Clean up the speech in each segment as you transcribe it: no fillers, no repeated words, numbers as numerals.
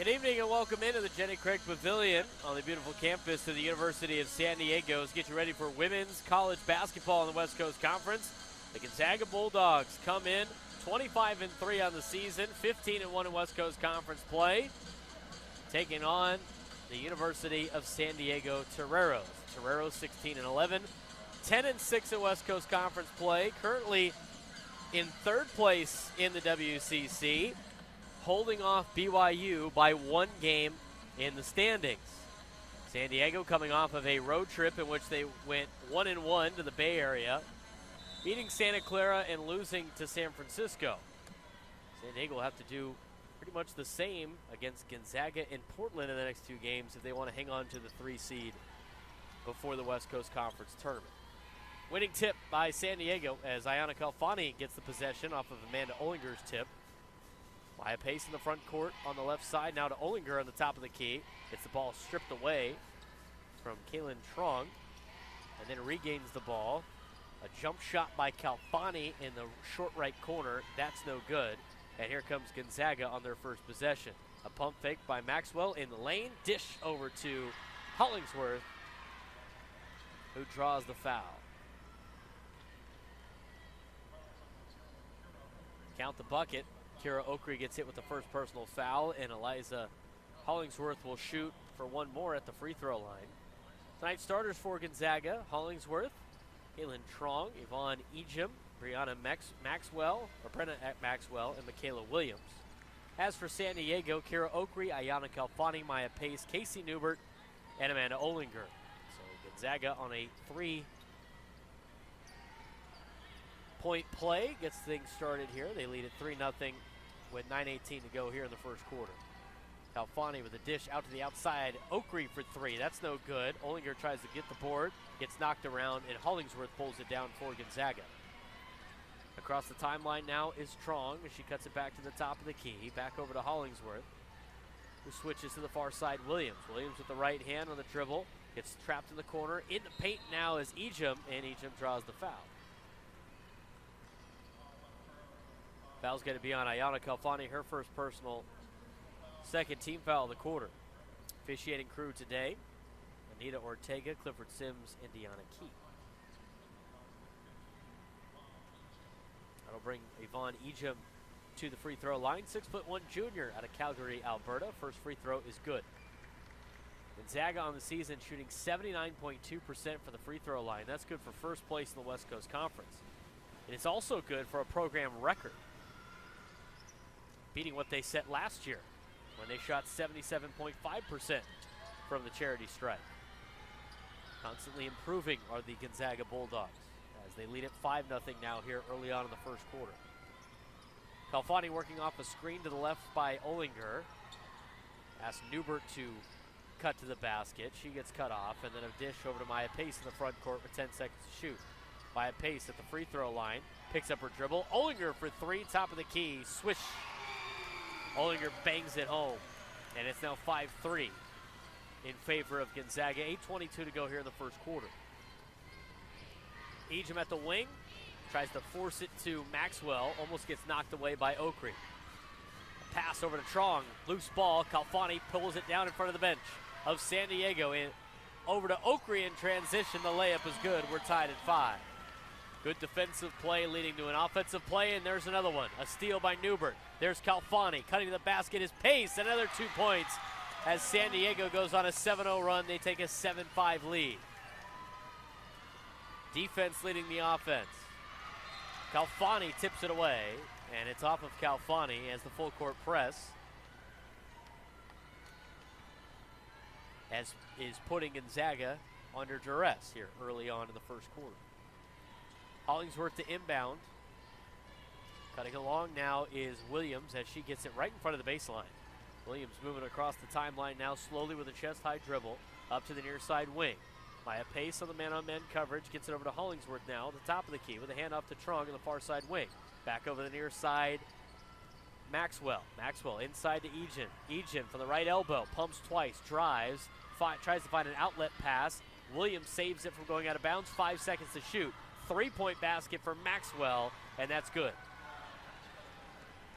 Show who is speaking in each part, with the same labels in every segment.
Speaker 1: Good evening and welcome into the Jenny Craig Pavilion on the beautiful campus of the University of San Diego. Let's get you ready for women's college basketball in the West Coast Conference. The Gonzaga Bulldogs come in 25-3 on the season, 15-1 in West Coast Conference play, taking on the University of San Diego Toreros. Toreros 16-11, 10-6 in West Coast Conference play, currently in third place in the WCC, holding off BYU by one game in the standings. San Diego coming off of a road trip in which they went 1-1 to the Bay Area, beating Santa Clara and losing to San Francisco. San Diego will have to do pretty much the same against Gonzaga and Portland in the next two games if they want to hang on to the 3 seed before the West Coast Conference tournament. Winning tip by San Diego as Ayana Kalfani gets the possession off of Amanda Ollinger's tip. By a pace in the front court on the left side, now to Ollinger on the top of the key. Gets the ball stripped away from Kaylynne Truong, and then regains the ball. A jump shot by Kalfani in the short right corner. That's no good. And here comes Gonzaga on their first possession. A pump fake by Maxwell in the lane. Dish over to Hollingsworth, who draws the foul. Count the bucket. Kira Okri gets hit with the first personal foul, and Eliza Hollingsworth will shoot for one more at the free throw line. Tonight's starters for Gonzaga: Hollingsworth, Kaylynne Truong, Yvonne Ejim, Brynna Maxwell, and Michaela Williams. As for San Diego, Kira Okri, Ayana Kalfani, Maya Pace, Casey Newbert, and Amanda Ollinger. So Gonzaga on a 3-point play gets things started here. They lead at 3-0 with 9:18 to go here in the first quarter. Kalfani with a dish out to the outside. Okri for 3. That's no good. Ollinger tries to get the board, gets knocked around, and Hollingsworth pulls it down for Gonzaga. Across the timeline now is Truong as she cuts it back to the top of the key. Back over to Hollingsworth, who switches to the far side. Williams with the right hand on the dribble. Gets trapped in the corner. In the paint now is Ejim, and Ejim draws the foul. Foul's going to be on Ayana Kalfani, her first personal, second team foul of the quarter. Officiating crew today: Anita Ortega, Clifford Sims, and Deanna Key. That'll bring Yvonne Ejim to the free throw line. 6'1" junior out of Calgary, Alberta. First free throw is good. Gonzaga on the season shooting 79.2% for the free throw line. That's good for first place in the West Coast Conference. And it's also good for a program record, beating what they set last year when they shot 77.5% from the charity stripe. Constantly improving are the Gonzaga Bulldogs as they lead at 5-0 now here early on in the first quarter. Kalfani working off a screen to the left by Ollinger. Asks Newbert to cut to the basket. She gets cut off, and then a dish over to Maya Pace in the front court with 10 seconds to shoot. Maya Pace at the free throw line, picks up her dribble. Ollinger for 3, top of the key, swish. Ollinger bangs it home, and it's now 5-3 in favor of Gonzaga. 8:22 to go here in the first quarter. Ejim at the wing, tries to force it to Maxwell, almost gets knocked away by Okri. A pass over to Truong, loose ball. Kalfani pulls it down in front of the bench of San Diego. Over to Okri in transition. The layup is good. We're tied at 5. Good defensive play leading to an offensive play, and there's another one. A steal by Newbert. There's Kalfani. Cutting to the basket is Pace. Another 2 points as San Diego goes on a 7-0 run. They take a 7-5 lead. Defense leading the offense. Kalfani tips it away, and it's off of Kalfani as the full court press as is putting Gonzaga under duress here early on in the first quarter. Hollingsworth to inbound. Cutting along now is Williams as she gets it right in front of the baseline. Williams moving across the timeline now slowly with a chest-high dribble up to the near side wing. Maya Pace on the man-on-man coverage. Gets it over to Hollingsworth now at the top of the key with a handoff to Truong on the far side wing. Back over the near side, Maxwell. Maxwell inside to Ejim. Ejim from the right elbow. Pumps twice. Drives. Tries to find an outlet pass. Williams saves it from going out of bounds. 5 seconds to shoot. 3-point basket for Maxwell, and that's good.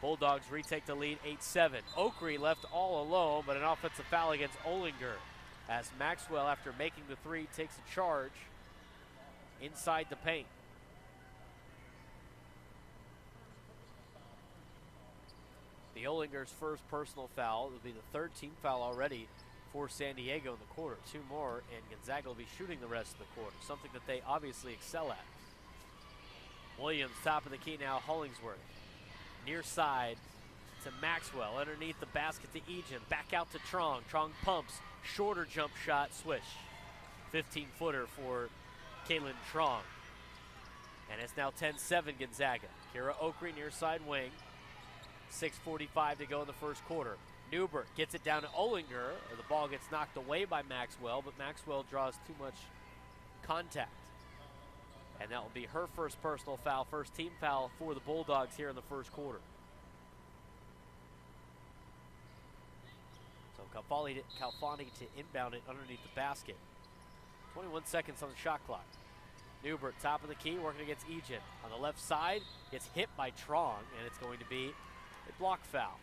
Speaker 1: Bulldogs retake the lead 8-7. Oakrey left all alone, but an offensive foul against Olinger as Maxwell, after making the three, takes a charge inside the paint. The Olinger's first personal foul will be the third team foul already for San Diego in the quarter. 2 more, and Gonzaga will be shooting the rest of the quarter, something that they obviously excel at. Williams, top of the key now, Hollingsworth. Near side to Maxwell, underneath the basket to Ejim, back out to Truong. Truong pumps, shorter jump shot, swish. 15-footer for Kaylynne Truong. And it's now 10-7 Gonzaga. Kira Oakrey near side wing. 6:45 to go in the first quarter. Newbert gets it down to Olinger. The ball gets knocked away by Maxwell, but Maxwell draws too much contact. And that will be her first personal foul, first team foul for the Bulldogs here in the first quarter. So Calfani to inbound it underneath the basket. 21 seconds on the shot clock. Newbert, top of the key, working against Ejim. On the left side, gets hit by Truong, and it's going to be a block foul.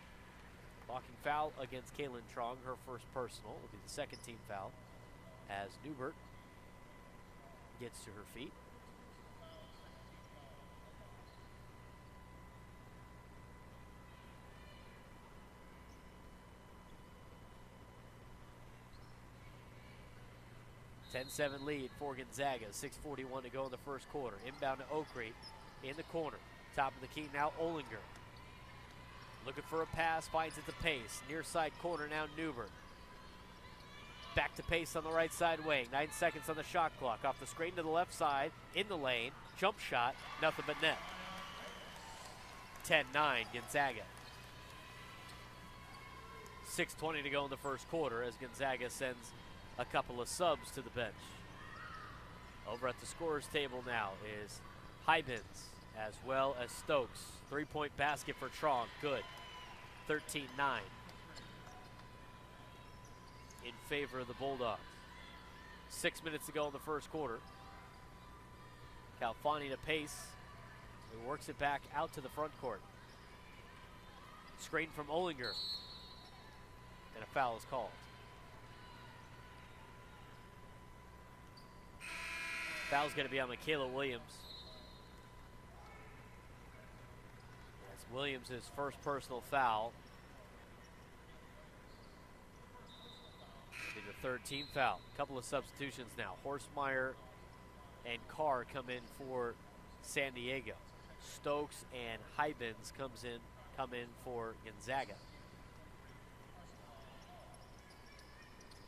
Speaker 1: Blocking foul against Kaylynne Truong, her first personal. Will be the second team foul as Newbert gets to her feet. (10-7) lead for Gonzaga. 6:41 to go in the first quarter. Inbound to Oakrey in the corner. Top of the key now, Olinger. Looking for a pass, finds it to Pace. Near side corner now, Newbert. Back to Pace on the right side wing. 9 seconds on the shot clock. Off the screen to the left side, in the lane. Jump shot, nothing but net. 10-9 Gonzaga. 6:20 to go in the first quarter as Gonzaga sends a couple of subs to the bench. Over at the scorer's table now is Hybens as well as Stokes. 3-point basket for Truong, good. 13-9 in favor of the Bulldogs. 6 minutes to go in the first quarter. Calfani to Pace, who works it back out to the front court. Screen from Olinger, and a foul is called. Foul's going to be on Michaela Williams. That's Williams' first personal foul. It'll be the third team foul. A couple of substitutions now. Horstmeyer and Carr come in for San Diego. Stokes and Hybens come in for Gonzaga.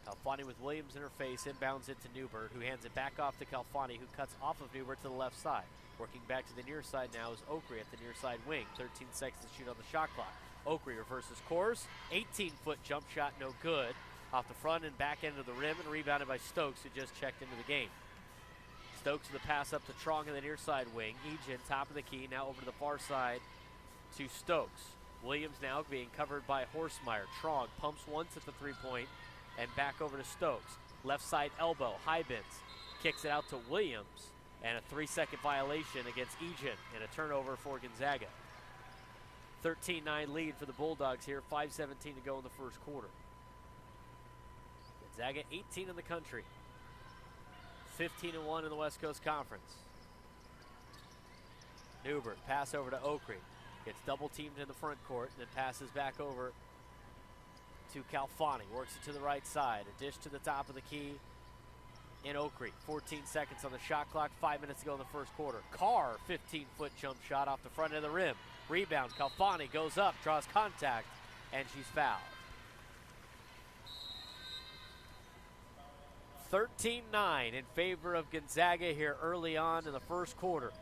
Speaker 1: Calfani with Williams in her face, inbounds it to Newbert, who hands it back off to Calfani, who cuts off of Newbert to the left side. Working back to the near side now is Oakrey at the near side wing. 13 seconds to shoot on the shot clock. Oakrey reverses course. 18-foot jump shot, no good. Off the front and back end of the rim, and rebounded by Stokes, who just checked into the game. Stokes with the pass up to Truong in the near side wing. Ejim, top of the key, now over to the far side to Stokes. Williams now being covered by Horstmeyer. Truong pumps once at the three-point, and back over to Stokes. Left side elbow, Hybens kicks it out to Williams, and a 3-second violation against Ejim, and a turnover for Gonzaga. 13-9 lead for the Bulldogs here, 5:17 to go in the first quarter. Gonzaga 18 in the country, 15-1 in the West Coast Conference. Newbert, pass over to Oakrey. Gets double teamed in the front court, and then passes back over to Calfani. Works it to the right side. A dish to the top of the key in Oakrey. 14 seconds on the shot clock. 5 minutes to go in the first quarter. Carr, 15-foot jump shot off the front of the rim. Rebound. Calfani goes up, draws contact, and she's fouled. 13-9 in favor of Gonzaga here early on in the first quarter,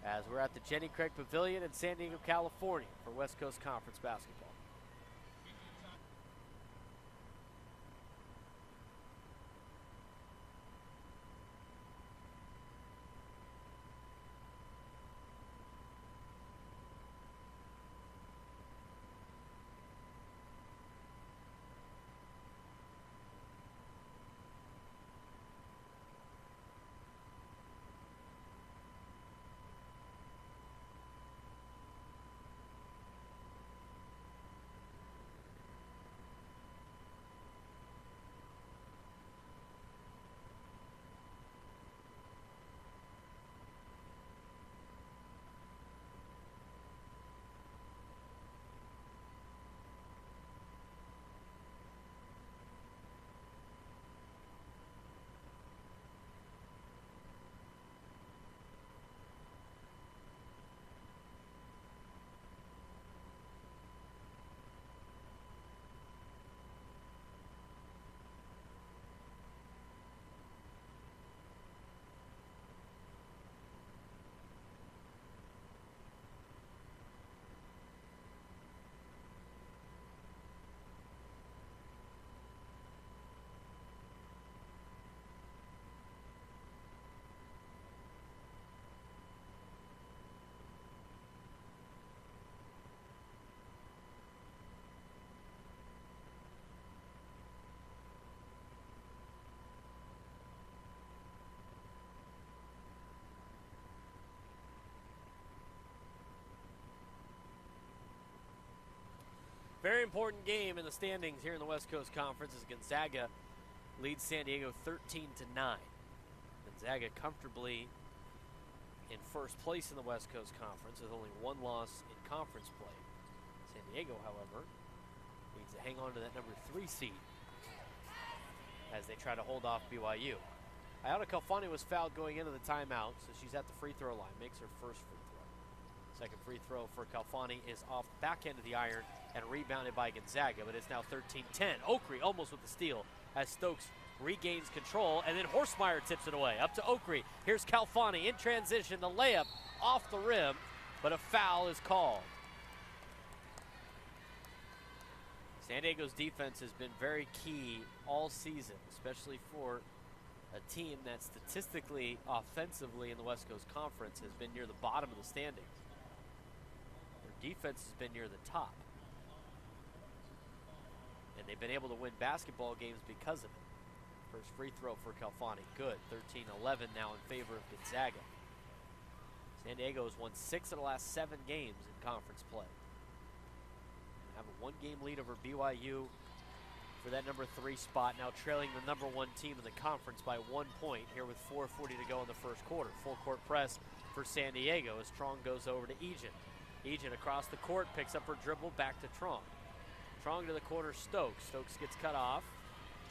Speaker 1: as we're at the Jenny Craig Pavilion in San Diego, California for West Coast Conference basketball. Very important game in the standings here in the West Coast Conference as Gonzaga leads San Diego 13-9. Gonzaga comfortably in first place in the West Coast Conference with only one loss in conference play. San Diego, however, needs to hang on to that number 3 seed as they try to hold off BYU. Ayana Kalfani was fouled going into the timeout, so she's at the free throw line, makes her first free throw. Second free throw for Kalfani is off the back end of the iron and rebounded by Gonzaga, but it's now 13-10. Oakrey almost with the steal as Stokes regains control, and then Horstmeyer tips it away. Up to Oakrey. Here's Kalfani in transition. The layup off the rim, but a foul is called. San Diego's defense has been very key all season, especially for a team that statistically, offensively in the West Coast Conference has been near the bottom of the standings. Their defense has been near the top. And they've been able to win basketball games because of it. First free throw for Kalfani, good. 13-11 now in favor of Gonzaga. San Diego has won 6 of the last 7 games in conference play. Have a 1-game lead over BYU for that number 3 spot, now trailing the number 1 team in the conference by 1 point here with 4:40 to go in the first quarter. Full court press for San Diego as Truong goes over to Ejim. Ejim across the court, picks up her dribble, back to Truong. Truong to the corner, Stokes. Stokes gets cut off,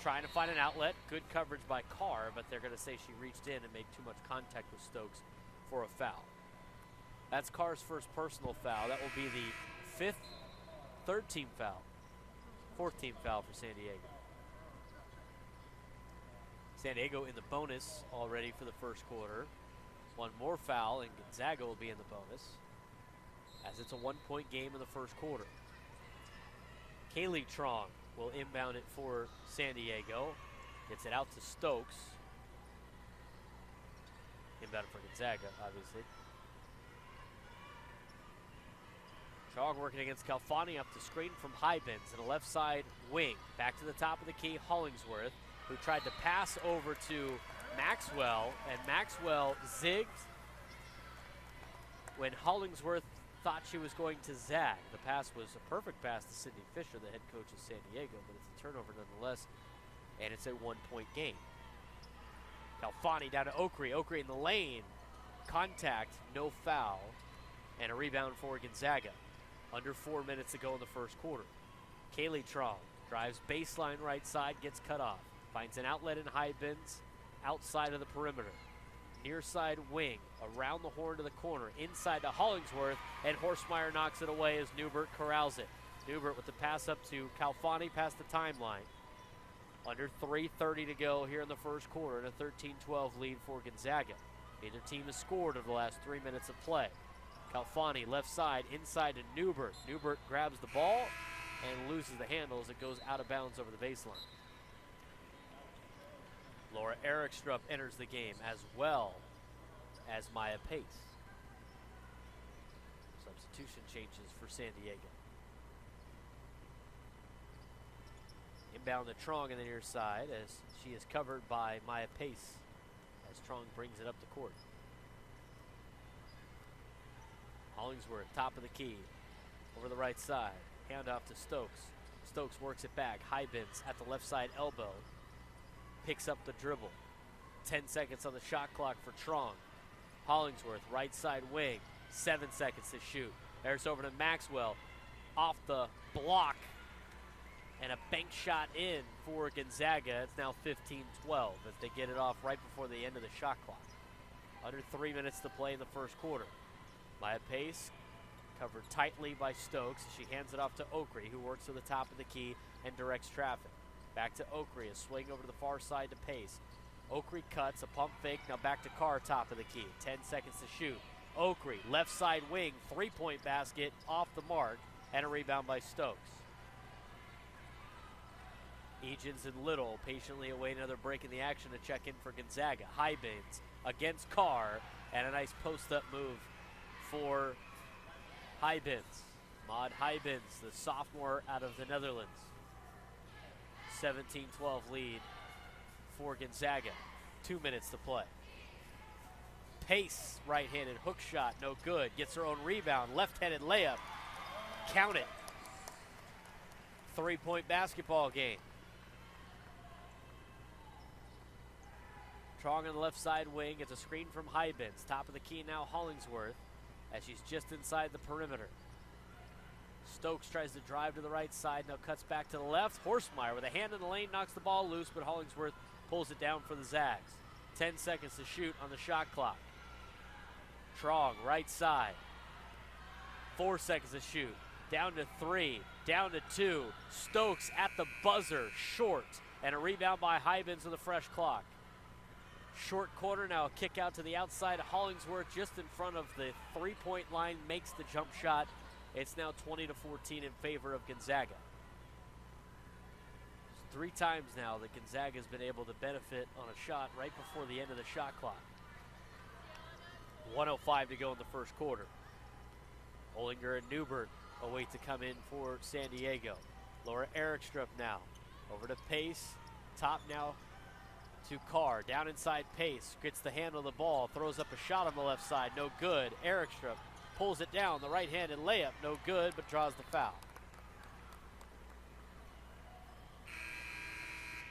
Speaker 1: trying to find an outlet. Good coverage by Carr, but they're going to say she reached in and made too much contact with Stokes for a foul. That's Carr's first personal foul. That will be the 5th, 3rd team foul. 4th team foul for San Diego. San Diego in the bonus already for the first quarter. One more foul and Gonzaga will be in the bonus as it's a 1-point game in the first quarter. Kayleigh Truong will inbound it for San Diego. Gets it out to Stokes. Inbound it for Gonzaga, obviously. Truong working against Kalfani up the screen from Hybins in a left side wing. Back to the top of the key, Hollingsworth, who tried to pass over to Maxwell, and Maxwell zigged when Hollingsworth thought she was going to zag. The pass was a perfect pass to Sydney Fisher, the head coach of San Diego, but it's a turnover nonetheless, and it's a 1-point game. Kalfani down to Oakrey. Oakrey in the lane. Contact, no foul, and a rebound for Gonzaga. Under 4 minutes to go in the first quarter. Kayleigh Truong drives baseline right side, gets cut off. Finds an outlet in Hybins, outside of the perimeter. Near side wing, around the horn to the corner, inside to Hollingsworth, and Horstmeyer knocks it away as Newbert corrals it. Newbert with the pass up to Kalfani past the timeline. Under 3:30 to go here in the first quarter, and a 13-12 lead for Gonzaga. Neither team has scored over the last 3 minutes of play. Kalfani left side, inside to Newbert. Newbert grabs the ball and loses the handle as it goes out of bounds over the baseline. Laura Erikstrup enters the game as well as Maya Pace. Substitution changes for San Diego. Inbound to Truong on the near side as she is covered by Maya Pace as Truong brings it up the court. Hollingsworth, top of the key, over the right side. Handoff to Stokes. Stokes works it back. Hybins at the left side elbow. Picks up the dribble. 10 seconds on the shot clock for Truong. Hollingsworth, right side wing. 7 seconds to shoot. There's over to Maxwell. Off the block. And a bank shot in for Gonzaga. It's now 15-12 as they get it off right before the end of the shot clock. Under 3 minutes to play in the first quarter. Maya Pace covered tightly by Stokes. She hands it off to Oakrey, who works to the top of the key and directs traffic. Back to Oakrey, a swing over to the far side to Pace. Oakrey cuts, a pump fake, now back to Carr, top of the key. 10 seconds to shoot. Oakrey, left side wing, 3-point basket, off the mark, and a rebound by Stokes. Ejins and Little patiently await another break in the action to check in for Gonzaga. Hybins against Carr, and a nice post-up move for Hybins. Maud Hybins, the sophomore out of the Netherlands. 17-12 lead for Gonzaga. 2 minutes to play. Pace, right-handed hook shot, no good. Gets her own rebound, left-handed layup. Count it. 3-point basketball game. Truong on the left side wing. It's a screen from Hybens. Top of the key now, Hollingsworth, as she's just inside the perimeter. Stokes tries to drive to the right side, now cuts back to the left. Horsemeyer with a hand in the lane knocks the ball loose, but Hollingsworth pulls it down for the Zags. 10 seconds to shoot on the shot clock. Truong, right side. 4 seconds to shoot. Down to 3, down to 2. Stokes at the buzzer, short. And a rebound by Hybens with a fresh clock. Short corner now, a kick out to the outside. Hollingsworth just in front of the three-point line, makes the jump shot. It's now 20-14 in favor of Gonzaga. 3 times now that Gonzaga has been able to benefit on a shot right before the end of the shot clock. 1:05 to go in the first quarter. Olinger and Newbert await to come in for San Diego. Laura Erikstrup now over to Pace. Top now to Carr. Down inside Pace. Gets the handle of the ball. Throws up a shot on the left side. No good. Erikstrup pulls it down. The right-handed layup. No good, but draws the foul.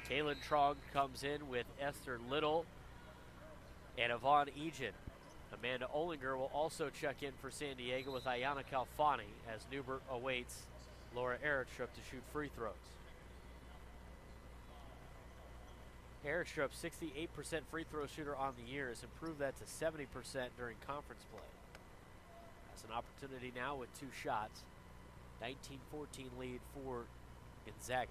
Speaker 1: Kaylynne Truong comes in with Esther Little and Yvonne Ejim. Amanda Olinger will also check in for San Diego with Ayana Calfani as Newbert awaits Laura Erikstrup to shoot free throws. Erikstrup, 68% free throw shooter on the year, has improved that to 70% during conference play. Has an opportunity now with 2 shots. 19-14 lead for Gonzaga.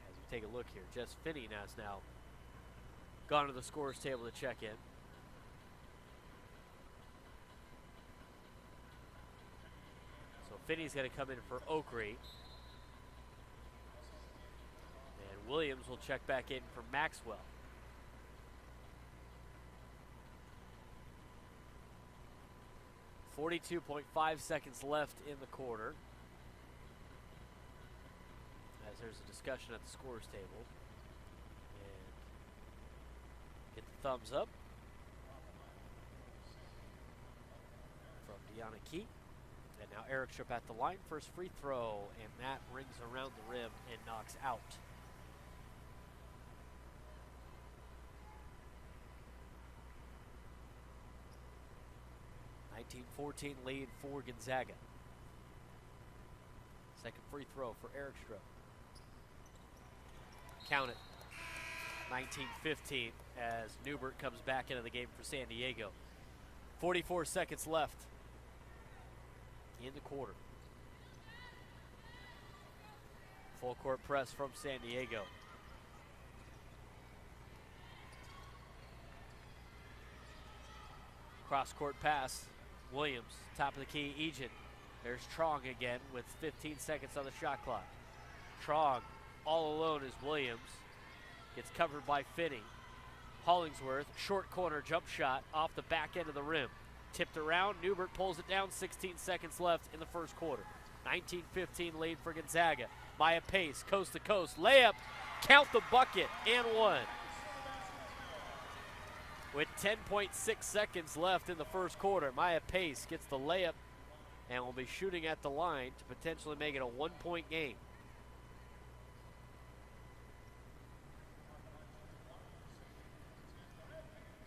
Speaker 1: As we take a look here, Jess Finney has now gone to the scorer's table to check in. So Finney's going to come in for Oakrey. And Williams will check back in for Maxwell. .5 seconds left in the quarter, as there's a discussion at the scorer's table. Get the thumbs up from Deanna Key. And now Erikstrup at the line. First free throw, and that rings around the rim and knocks out. .14 lead for Gonzaga. Second free throw for Erikstrup. Count it. 19-15 as Newbert comes back into the game for San Diego. 44 seconds left in the quarter. Full court press from San Diego. Cross court pass. Williams, top of the key, Ejim. There's Truong again with 15 seconds on the shot clock. Truong all alone is Williams. Gets covered by Finney. Hollingsworth, short corner jump shot off the back end of the rim. Tipped around, Newbert pulls it down, 16 seconds left in the first quarter. 19-15 lead for Gonzaga. Maya Pace, coast to coast, layup, count the bucket, and one. With 10.6 seconds left in the first quarter, Maya Pace gets the layup and will be shooting at the line to potentially make it a 1-point game.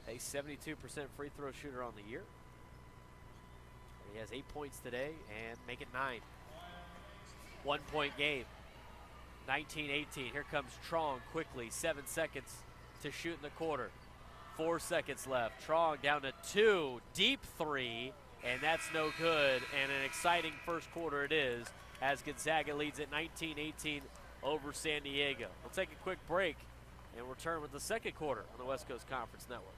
Speaker 1: A 72% free throw shooter on the year. He has 8 points today and make it 9. 1-point game. 19-18. Here comes Truong quickly. 7 seconds to shoot in the quarter. 4 seconds left. Truong down to 2. Deep 3. And that's no good. And an exciting first quarter it is as Gonzaga leads at 19-18 over San Diego. We'll take a quick break and return with the second quarter on the West Coast Conference Network.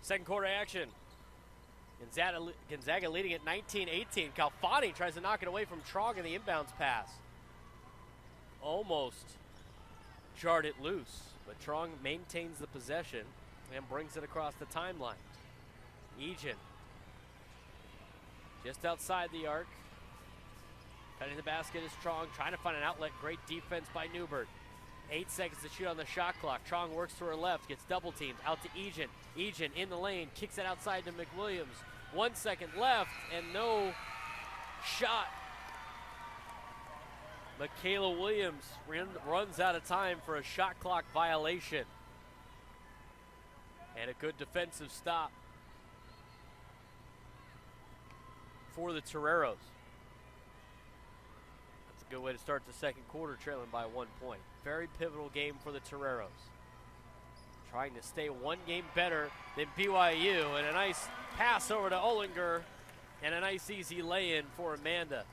Speaker 1: Second quarter action. Gonzaga leading at 19-18. Calfani tries to knock it away from Truong in the inbounds pass. Almost jarred it loose, but Truong maintains the possession and brings it across the timeline. Ejim just outside the arc. Cutting the basket is Truong, trying to find an outlet. Great defense by Newbert. 8 seconds to shoot on the shot clock. Truong works to her left, gets double teamed. Out to Ejim. Ejim in the lane, kicks it outside to McWilliams. 1 second left and no shot. Michaela Williams runs out of time for a shot clock violation. And a good defensive stop for the Toreros. That's a good way to start the second quarter, trailing by 1 point. Very pivotal game for the Toreros. Trying to stay one game better than BYU, and a nice pass over to Ollinger, and a nice easy lay-in for Amanda.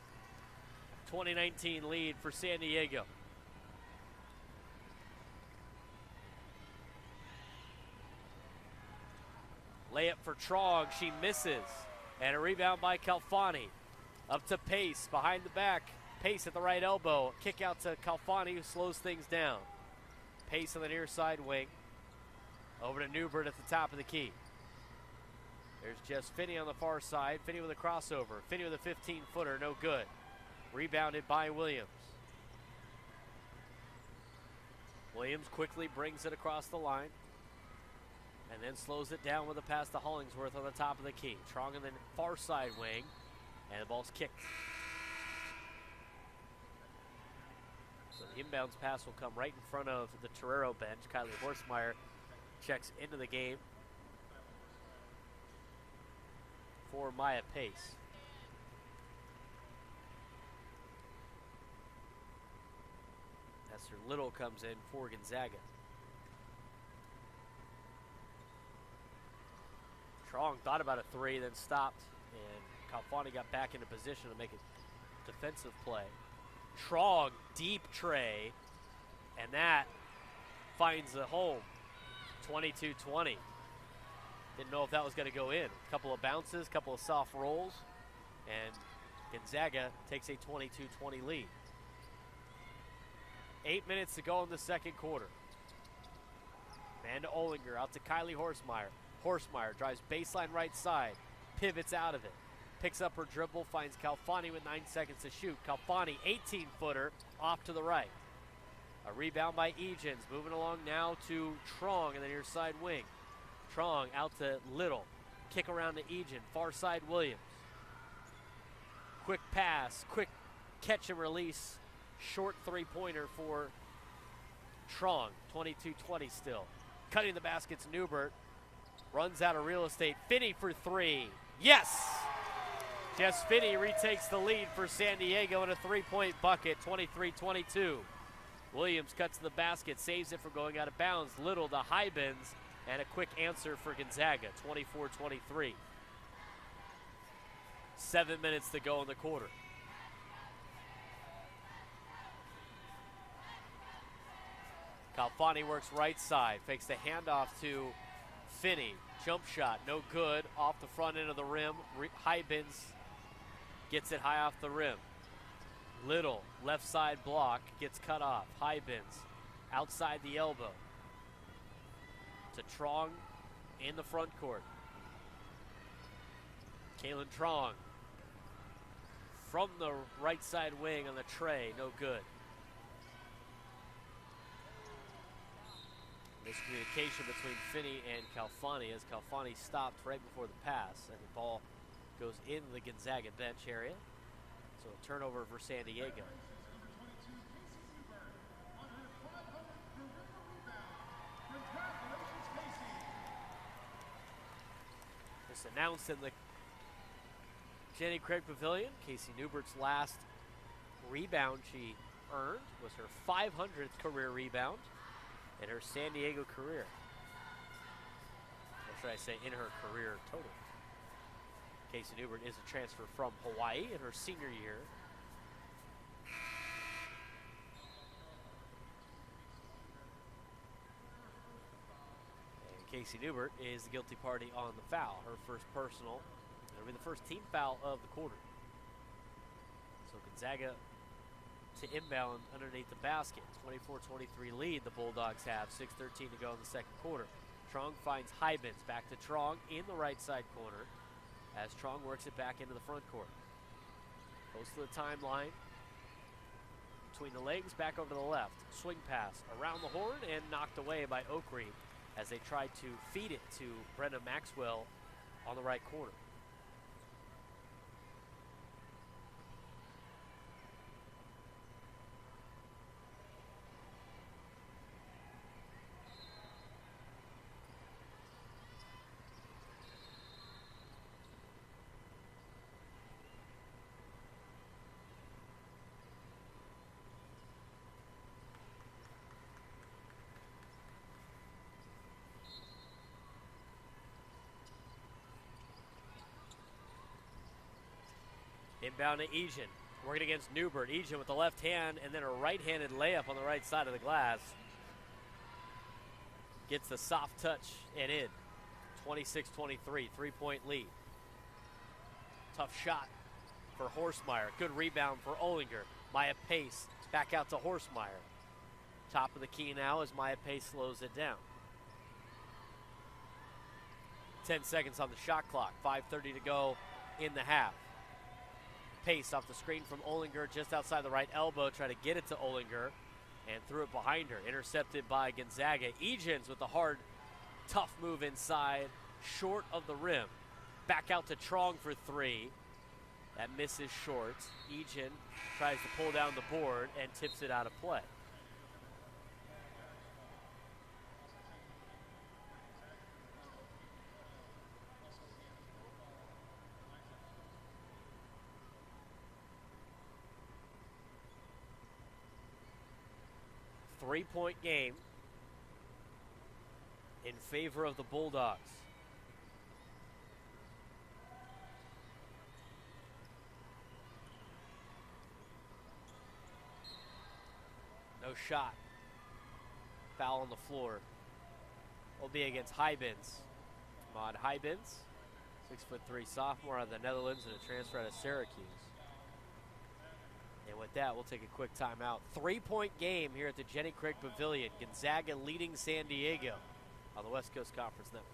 Speaker 1: 2019 lead for San Diego. Layup for Truong, she misses. And a rebound by Calfani. Up to Pace, behind the back. Pace at the right elbow. Kick out to Calfani, who slows things down. Pace on the near side wing. Over to Newbert at the top of the key. There's just Finney on the far side. Finney with a crossover. Finney with a 15-footer, no good. Rebounded by Williams. Williams quickly brings it across the line. And then slows it down with a pass to Hollingsworth on the top of the key. Truong in the far side wing. And the ball's kicked. So the inbounds pass will come right in front of the Torero bench. Kylie Horsemeyer checks into the game for Maya Pace. Esther Little comes in for Gonzaga. Truong thought about a three, then stopped, and Calfani got back into position to make a defensive play. Truong, deep tray, and that finds the home. 22-20. Didn't know if that was going to go in. A couple of bounces, couple of soft rolls, and Gonzaga takes a 22-20 lead. 8 minutes to go in the second quarter. Amanda Ollinger out to Kylie Horsemeyer. Horsemeyer drives baseline right side, pivots out of it, picks up her dribble, finds Calfani with 9 seconds to shoot. Calfani, 18-footer, off to the right. A rebound by Ejim, moving along now to Truong in the near side wing. Truong out to Little, kick around to Ejim, far side Williams. Quick pass, quick catch and release, short three-pointer for Truong, 22-20 still. Cutting the basket's Newbert. Runs out of real estate. Finney for three. Yes! Jess Finney retakes the lead for San Diego in a three-point bucket, 23-22. Williams cuts to the basket, saves it from going out of bounds. Little to Hybens, and a quick answer for Gonzaga, 24-23. 7 minutes to go in the quarter. Calfani works right side, fakes the handoff to Finney. Jump shot, no good, off the front end of the rim. Hybens gets it high off the rim. Little, left side block, gets cut off. Hybens, outside the elbow. To Truong in the front court. Kaylynne Truong from the right side wing on the tray, no good. Miscommunication between Finney and Calfani as Calfani stopped right before the pass, and the ball goes in the Gonzaga bench area. So a turnover for San Diego. This announced in the Jenny Craig Pavilion. Casey Newbert's last rebound she earned was her 500th career rebound in her San Diego career. Or should I say in her career total. Casey Newbert is a transfer from Hawaii in her senior year. And Casey Newbert is the guilty party on the foul. Her first personal. It'll be the first team foul of the quarter. So Gonzaga to inbound underneath the basket. 24-23 lead the Bulldogs have. 6:13 to go in the second quarter. Truong finds Hybens. Back to Truong in the right side corner as Truong works it back into the front court. Goes to the timeline. Between the legs, back over to the left. Swing pass around the horn and knocked away by Oakrey as they tried to feed it to Brynna Maxwell on the right corner. Inbound to Ejim, working against Newbert. Ejim with the left hand and then a right-handed layup on the right side of the glass. Gets the soft touch and in. 26-23, three-point lead. Tough shot for Horsemeyer. Good rebound for Olinger. Maya Pace back out to Horsemeyer. Top of the key now as Maya Pace slows it down. 10 seconds on the shot clock. 5:30 to go in the half. Pace off the screen from Olinger just outside the right elbow. Try to get it to Olinger and threw it behind her. Intercepted by Gonzaga. Ejim's with a hard, tough move inside, short of the rim. Back out to Truong for three. That misses short. Ejim tries to pull down the board and tips it out of play. Three-point game in favor of the Bulldogs. No shot. Foul on the floor. Will be against Hybens. Maud Hybens, 6'3" sophomore out of the Netherlands and a transfer out of Syracuse. And with that, we'll take a quick timeout. Three-point game here at the Jenny Craig Pavilion. Gonzaga leading San Diego on the West Coast Conference Network.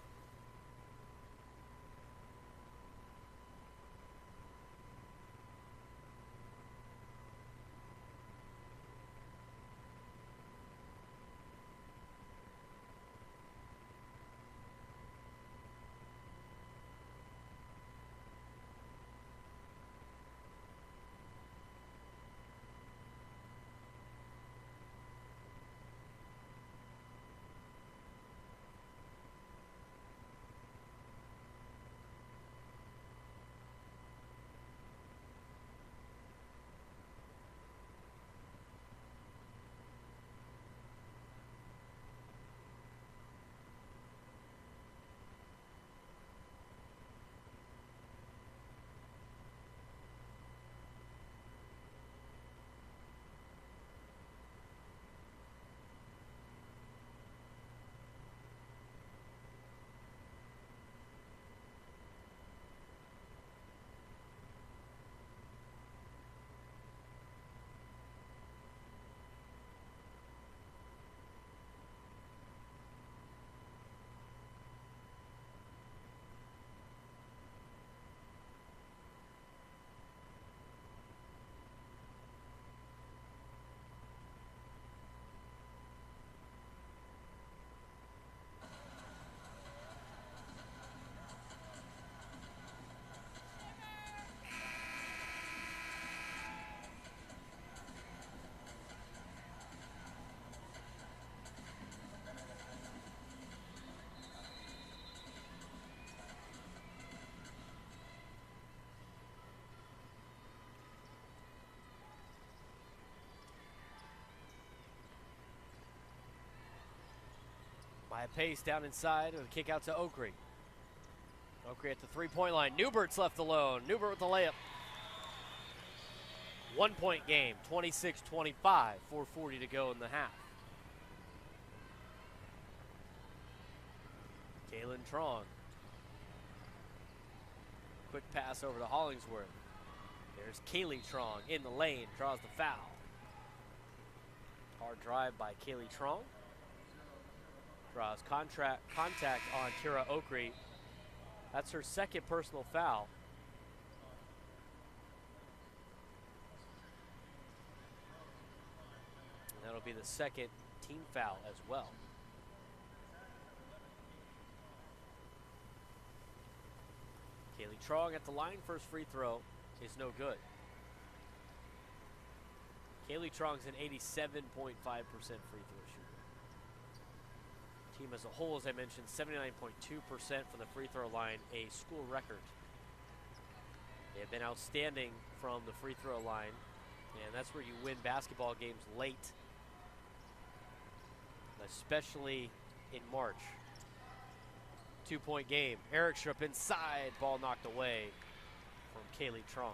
Speaker 1: Maya Pace down inside with a kick out to Oakrey. Oakrey at the three-point line. Newbert's left alone. Newbert with the layup. 1 point game, 26-25, 4:40 to go in the half. Kaylynne Truong. Quick pass over to Hollingsworth. There's Kayleigh Truong in the lane, draws the foul. Hard drive by Kayleigh Truong. Draws contact on Kira Okri. That's her second personal foul. And that'll be the second team foul as well. Kayleigh Truong at the line, first free throw is no good. Kayleigh Truong's an 87.5% free throw shooter. Team as a whole, as I mentioned, 79.2% from the free throw line, a school record. They have been outstanding from the free throw line, and that's where you win basketball games late, especially in March. 2-point game. Erickstrup inside, ball knocked away from Kayleigh Truong.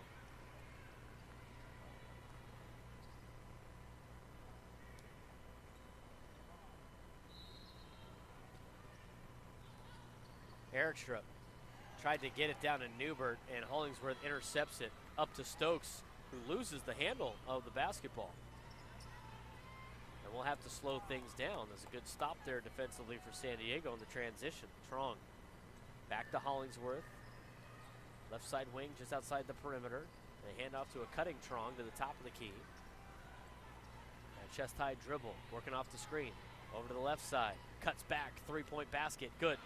Speaker 1: Erickstrup tried to get it down to Newbert, and Hollingsworth intercepts it up to Stokes, who loses the handle of the basketball. And we'll have to slow things down. There's a good stop there defensively for San Diego in the transition. Truong back to Hollingsworth. Left side wing just outside the perimeter. They hand off to a cutting Truong to the top of the key. And chest-high dribble, working off the screen. Over to the left side. Cuts back, three-point basket, good.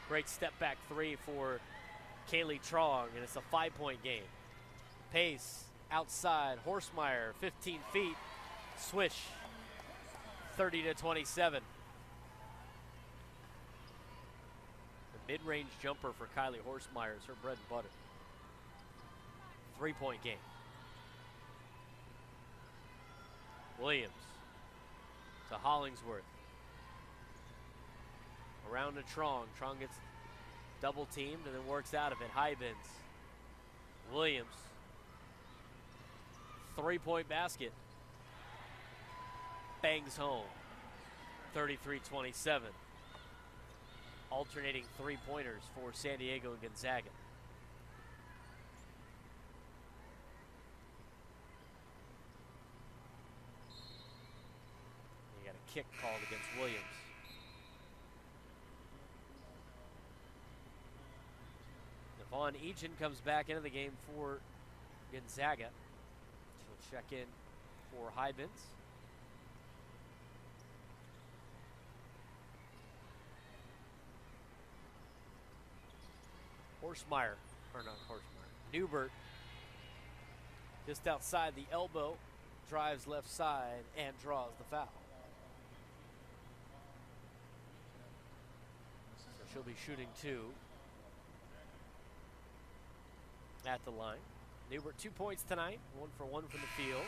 Speaker 1: Great step back three for Kayleigh Truong, and it's a 5-point game. Pace, outside, Horsemeyer, 15 feet. Swish, 30-27. The mid-range jumper for Kylie Horsemeyer is her bread and butter. 3-point game. Williams to Hollingsworth. Around to Truong. Truong gets double teamed and then works out of it. Hybens. Williams. 3-point basket. Bangs home. 33-27. Alternating three-pointers for San Diego and Gonzaga. You got a kick called against Williams. Yvonne Ejim comes back into the game for Gonzaga. She'll check in for Hybens. Horsemeyer, or not Horsemeyer, Newbert just outside the elbow, drives left side and draws the foul. So she'll be shooting two at the line. Newbert 2 points tonight, 1 for 1 from the field.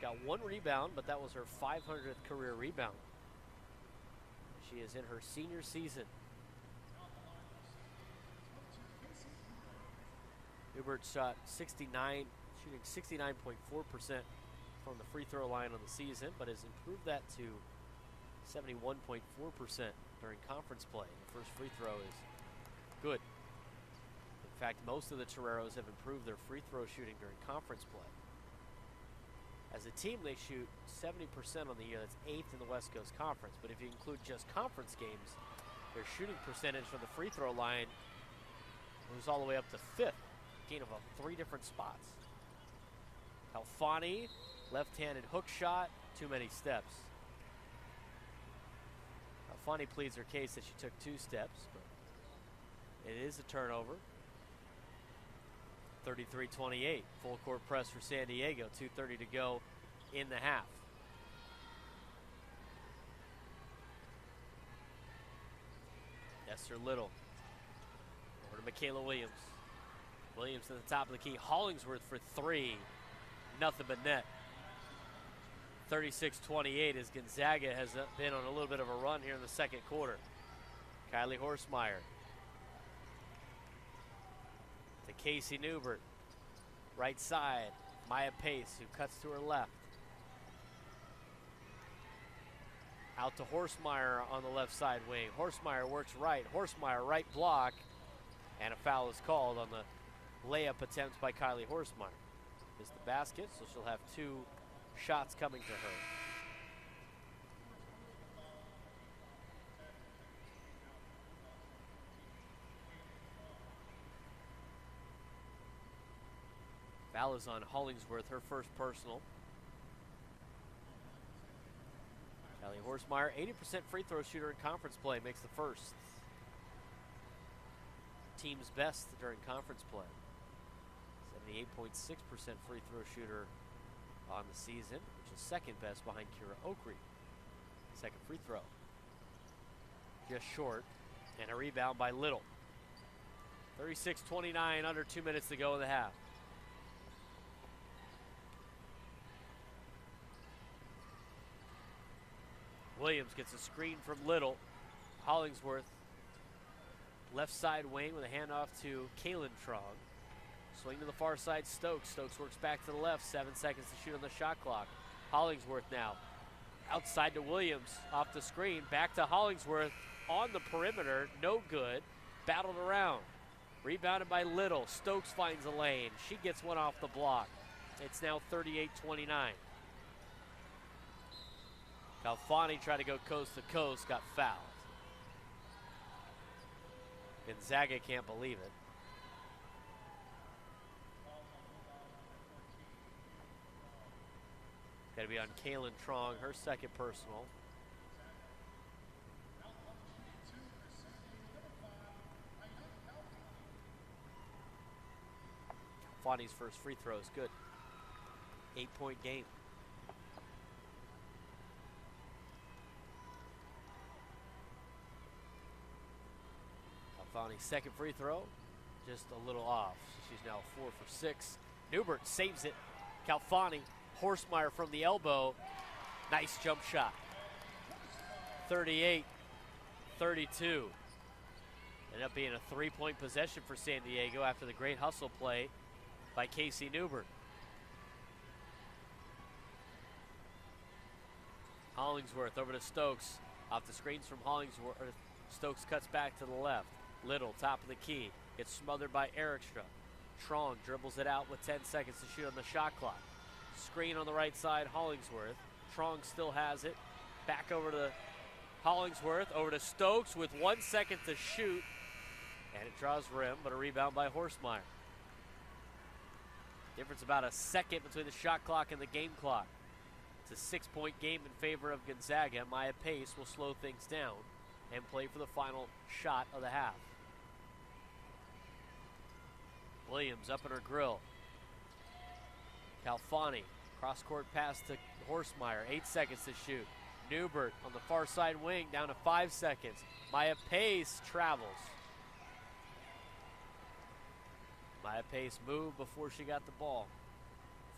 Speaker 1: Got 1 rebound, but that was her 500th career rebound. She is in her senior season. Newbert shot 69, shooting 69.4% from the free throw line on the season, but has improved that to 71.4% during conference play. The first free throw is good. In fact, most of the Toreros have improved their free throw shooting during conference play. As a team, they shoot 70% on the year. That's 8th in the West Coast Conference. But if you include just conference games, their shooting percentage from the free throw line moves all the way up to 5th. Gain of 3 different spots. Alfani, left-handed hook shot, too many steps. Alfani pleads her case that she took 2 steps, but it is a turnover. 33-28, full court press for San Diego, 2:30 to go in the half. Esther Little, over to Michaela Williams. Williams to the top of the key. Hollingsworth for 3. Nothing but net. 36-28 as Gonzaga has been on a little bit of a run here in the second quarter. Kylie Horsemeyer to Casey Newbert. Right side. Maya Pace, who cuts to her left. Out to Horsemeyer on the left side wing. Horsemeyer works right. Horsemeyer right block. And a foul is called on the layup attempt by Kayleigh Horsemeyer. Missed the basket, so she'll have 2 shots coming to her. Foul is on Hollingsworth, her first personal. Kayleigh Horsemeyer, 80% free throw shooter in conference play, makes the first. Team's best during conference play. 78.6% free throw shooter on the season, which is second best behind Kira Oakrey. Second free throw. Just short, and a rebound by Little. 36-29, under 2 minutes to go in the half. Williams gets a screen from Little. Hollingsworth, left side wing with a handoff to Kaylynne Truong. Swing to the far side, Stokes. Stokes works back to the left. 7 seconds to shoot on the shot clock. Hollingsworth now. Outside to Williams, off the screen. Back to Hollingsworth on the perimeter. No good. Battled around. Rebounded by Little. Stokes finds a lane. She gets one off the block. It's now 38-29. Calfani tried to go coast to coast, got fouled. Gonzaga can't believe it. Got to be on Kaylynne Truong, her second personal. Calfani's first free throw is good. 8-point game. Calfani's second free throw, just a little off. She's now 4 for 6. Newbert saves it. Calfani, Horsemeyer from the elbow. Nice jump shot. 38-32. Ended up being a 3-point possession for San Diego after the great hustle play by Casey Newbert. Hollingsworth over to Stokes. Off the screens from Hollingsworth. Stokes cuts back to the left. Little, top of the key. Gets smothered by Erikstra. Truong dribbles it out with 10 seconds to shoot on the shot clock. Screen on the right side, Hollingsworth. Truong still has it. Back over to Hollingsworth, over to Stokes with 1 second to shoot. And it draws rim, but a rebound by Horsemeyer. Difference about a second between the shot clock and the game clock. It's a 6-point game in favor of Gonzaga. Maya Pace will slow things down and play for the final shot of the half. Williams up in her grill. Calfani, cross-court pass to Horsemeyer, 8 seconds to shoot. Newbert on the far side wing, down to 5 seconds. Maya Pace travels. Maya Pace moved before she got the ball,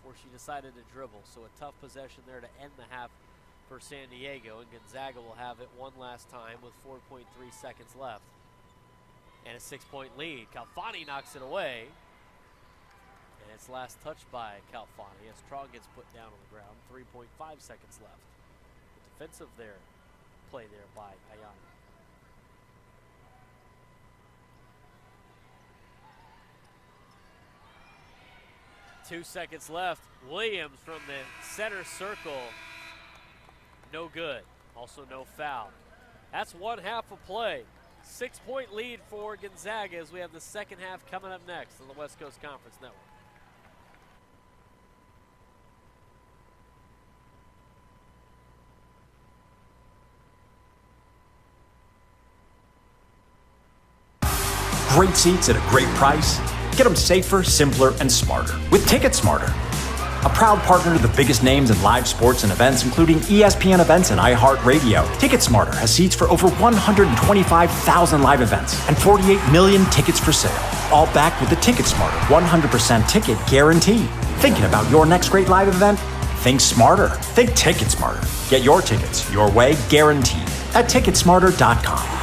Speaker 1: before she decided to dribble. So a tough possession there to end the half for San Diego, and Gonzaga will have it one last time with 4.3 seconds left. And a 6-point lead. Calfani knocks it away. And it's last touched by Calfani as Truong gets put down on the ground. 3.5 seconds left. The defensive play there by Ejim. 2 seconds left. Williams from the center circle. No good. Also no foul. That's one half of play. 6-point lead for Gonzaga as we have the second half coming up next on the West Coast Conference Network.
Speaker 2: Great seats at a great price. Get them safer, simpler, and smarter with Ticket Smarter. A proud partner to the biggest names in live sports and events, including ESPN events and iHeartRadio. Ticket Smarter has seats for over 125,000 live events and 48 million tickets for sale. All backed with the Ticket Smarter 100% ticket guarantee. Thinking about your next great live event? Think smarter. Think Ticket Smarter. Get your tickets your way, guaranteed at Ticketsmarter.com.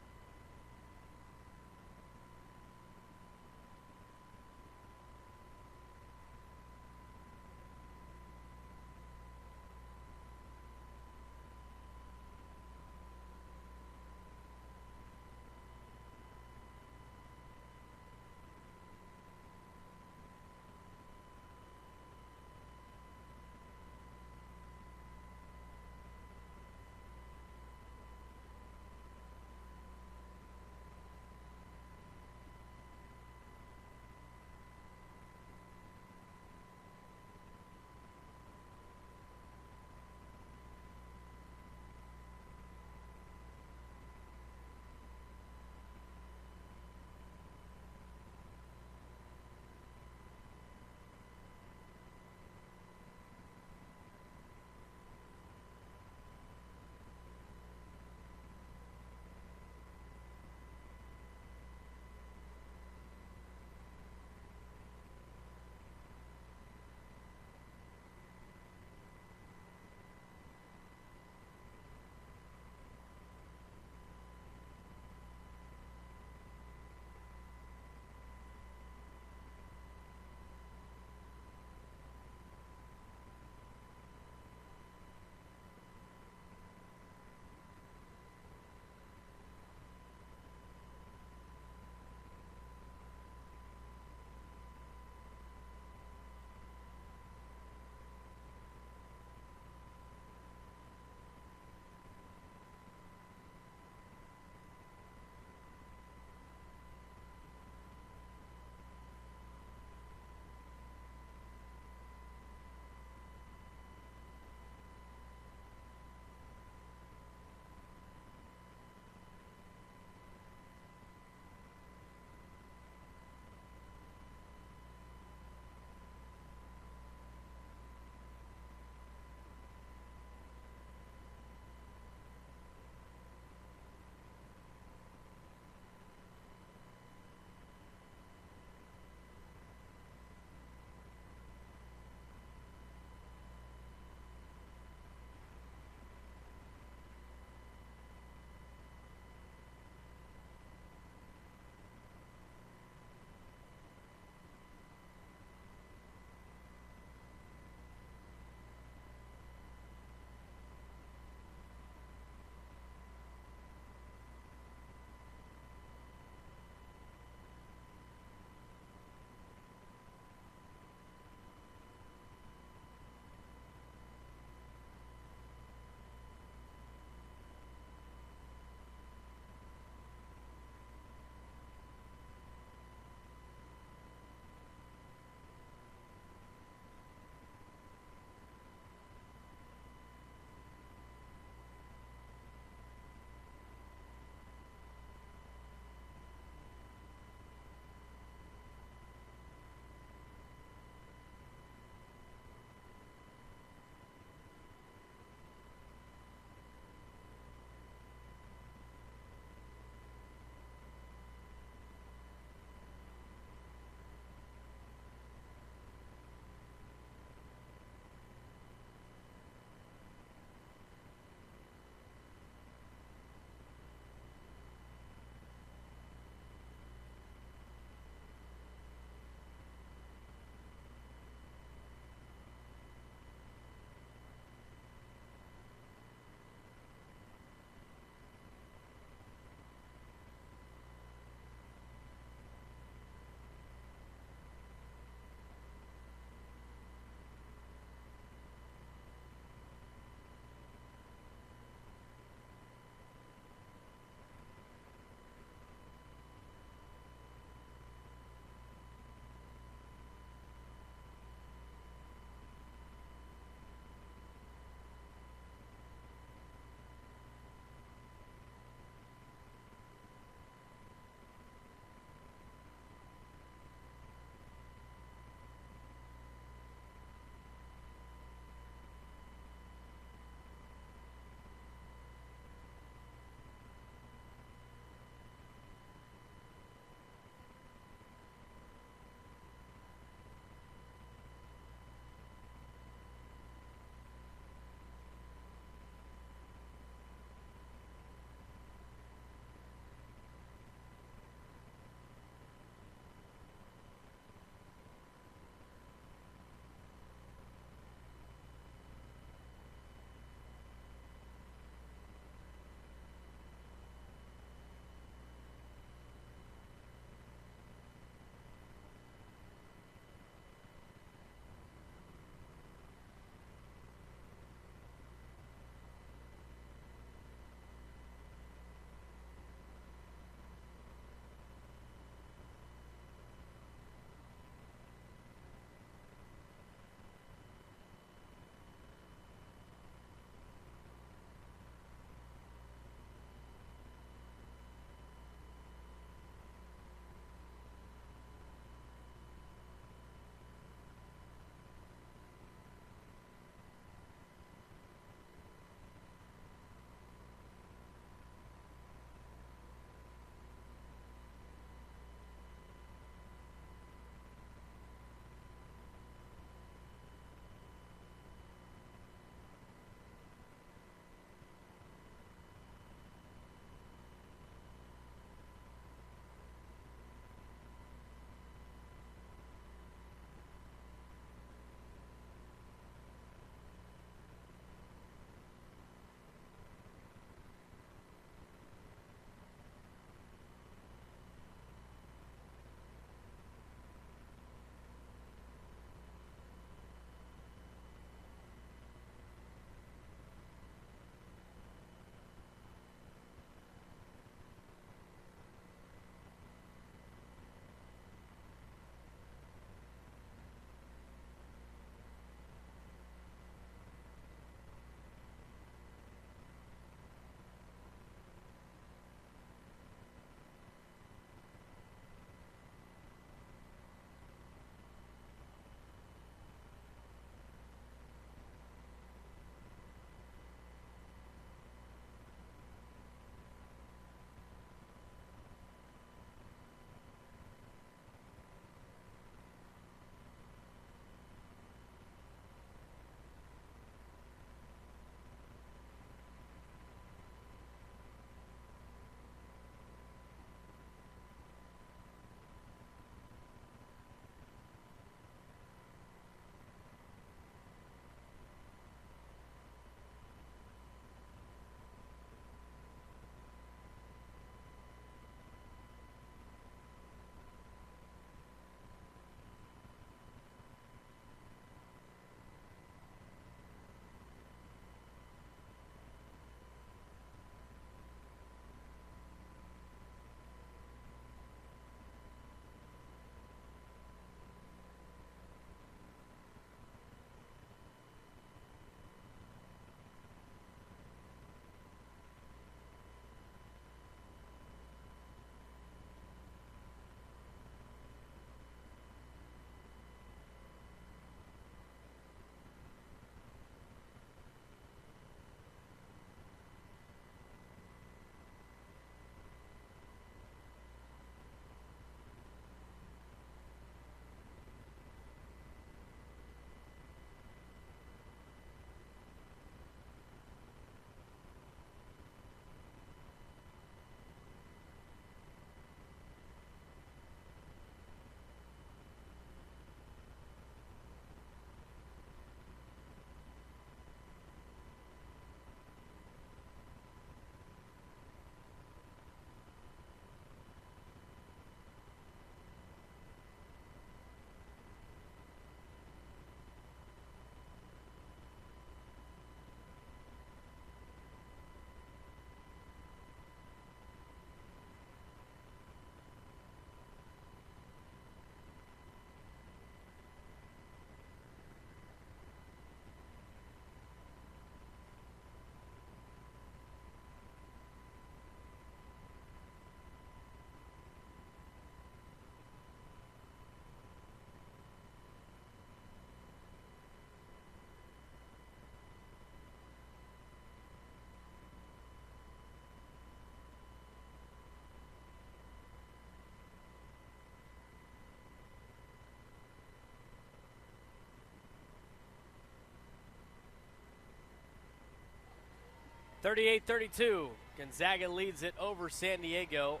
Speaker 1: 38-32. Gonzaga leads it over San Diego.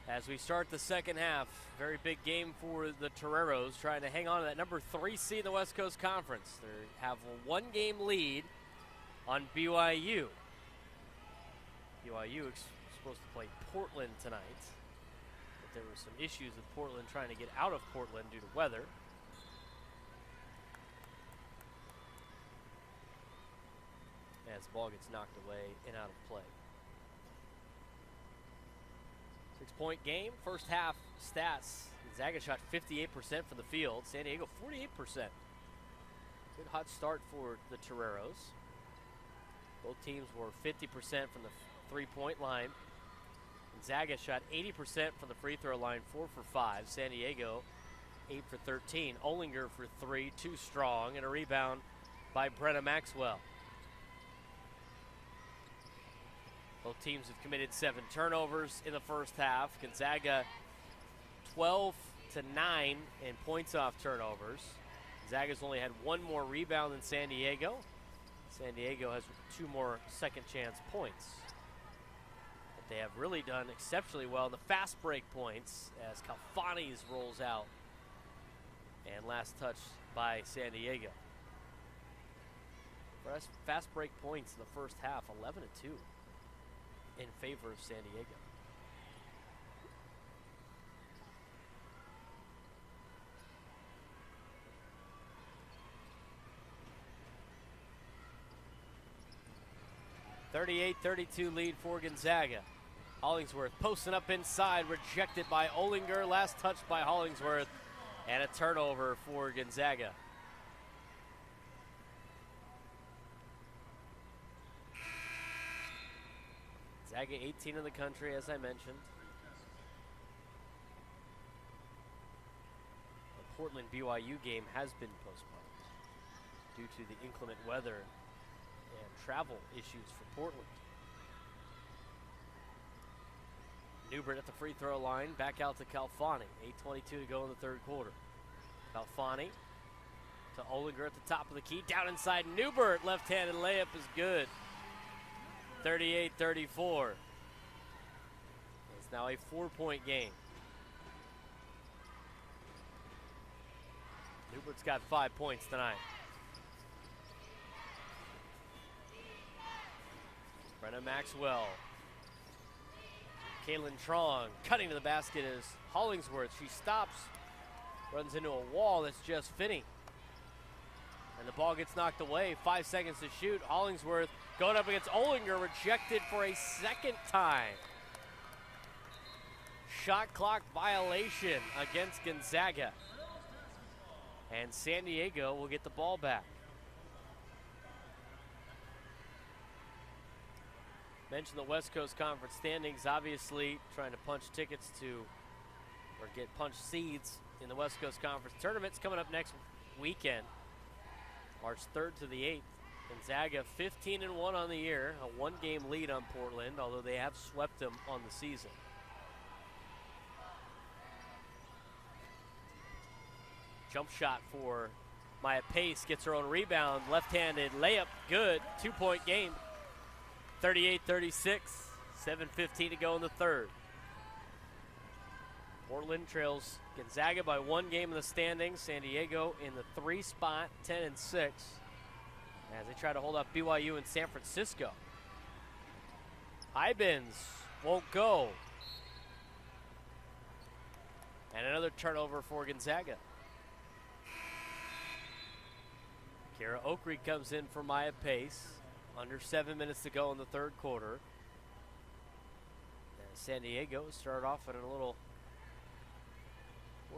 Speaker 1: As we start the second half, very big game for the Toreros, trying to hang on to that number 3 seed in the West Coast Conference. They have a 1-game lead on BYU. BYU is supposed to play Portland tonight, but there were some issues with Portland trying to get out of Portland due to weather. As the ball gets knocked away and out of play. 6-point game. First half stats. Gonzaga shot 58% from the field. San Diego 48%. Good hot start for the Toreros. Both teams were 50% from the three-point line. Gonzaga shot 80% from the free throw line, 4 for 5. San Diego 8 for 13. Olinger for 3, too strong, and a rebound by Brynna Maxwell. Both teams have committed 7 turnovers in the first half. Gonzaga 12-9 in points off turnovers. Gonzaga's only had 1 more rebound than San Diego. San Diego has 2 more second chance points. But they have really done exceptionally well in the fast break points as Kalfani's rolls out. And last touch by San Diego. Fast break points in the first half, 11-2. In favor of San Diego. (38-32) lead for Gonzaga. Hollingsworth posting up inside, rejected by Olinger. Last touch by Hollingsworth, and a turnover for Gonzaga. Gonzaga 18 in the country, as I mentioned. The Portland BYU game has been postponed due to the inclement weather and travel issues for Portland. Newbert at the free throw line, back out to Kalfani. 8:22 to go in the third quarter. Kalfani to Olinger at the top of the key, down inside Newbert. Left-handed layup is good. 38-34. It's now a 4-point game. Newbert's got 5 points tonight. Brynna Maxwell. Kaylynne Truong cutting to the basket is Hollingsworth. She stops, runs into a wall that's just Finney. And the ball gets knocked away. 5 seconds to shoot. Hollingsworth going up against Olinger, rejected for a second time. Shot clock violation against Gonzaga. And San Diego will get the ball back. Mentioned the West Coast Conference standings, obviously trying to punch tickets to, or get punch seeds in the West Coast Conference tournaments coming up next weekend. March 3rd to the 8th. Gonzaga 15-1 on the year, a 1-game lead on Portland, although they have swept them on the season. Jump shot for Maya Pace, gets her own rebound, left-handed layup, good, 2-point game. 38-36, 7:15 to go in the third. Portland trails Gonzaga by 1 game in the standings. San Diego in the 3 spot, 10-6, as they try to hold off BYU and San Francisco. Ibens won't go. And another turnover for Gonzaga. Kara Oakrey comes in for Maya Pace. Under 7 minutes to go in the third quarter. And San Diego started off in a little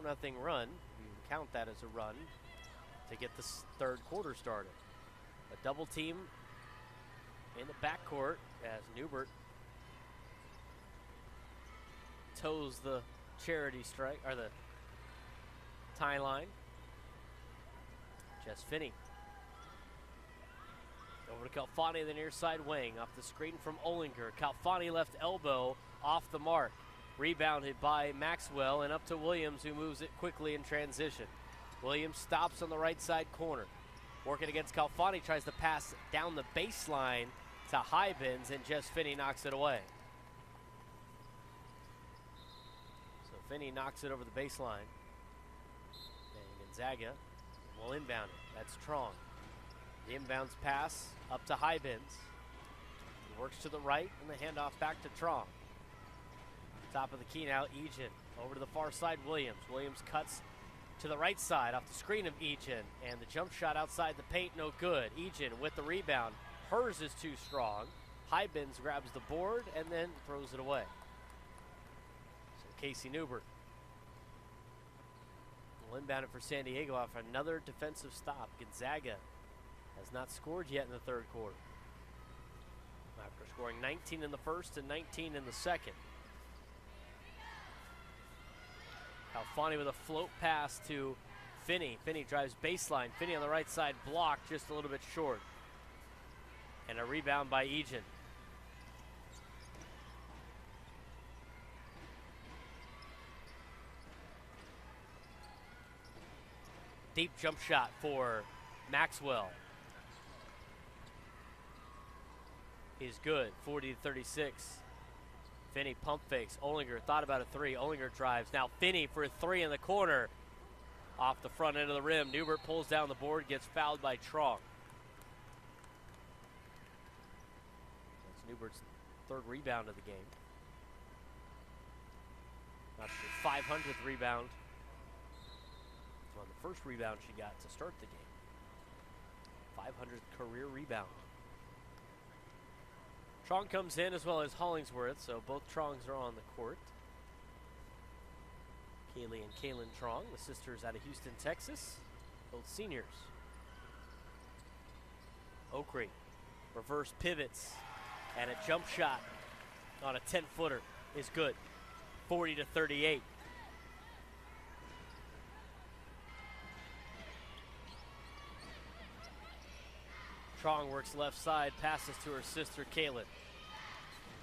Speaker 1: 4-0 run. You can count that as a run to get this third quarter started. A double team in the backcourt as Newbert toes the charity strike, or the tie line. Jess Finney. Over to Kalfani, the near side wing, off the screen from Olinger. Kalfani left elbow off the mark. Rebounded by Maxwell and up to Williams, who moves it quickly in transition. Williams stops on the right side corner. Working against Kalfani, tries to pass down the baseline to Hybens, and just Finney knocks it away. So Finney knocks it over the baseline. And Gonzaga will inbound it. That's Truong. The inbounds pass up to Hybens. He works to the right, and the handoff back to Truong. Top of the key now, Ejim. Over to the far side, Williams. Williams cuts to the right side off the screen of Ejim, and the jump shot outside the paint, no good. Ejim with the rebound. Hers is too strong. Hybens grabs the board and then throws it away. So Casey Newbert will inbound it for San Diego off another defensive stop. Gonzaga has not scored yet in the third quarter, after scoring 19 in the first and 19 in the second. Kalfani with a float pass to Finney. Finney drives baseline. Finney on the right side, blocked just a little bit short. And a rebound by Ejim. Deep jump shot for Maxwell. Is good, 40-36. Finney pump fakes. Olinger thought about a three. Olinger drives. Now Finney for a three in the corner. Off the front end of the rim. Newbert pulls down the board, gets fouled by Truong. That's Newbert's third rebound of the game. Not her 500th rebound. It's on the first rebound she got to start the game. 500th career rebound. Truong comes in as well as Hollingsworth, so both Truongs are on the court. Kayleigh and Kaylynne Truong, the sisters out of Houston, Texas, both seniors. Oakrey, reverse pivots, and a jump shot on a 10-footer is good, 40-38. Truong works left side, passes to her sister, Kaylynne.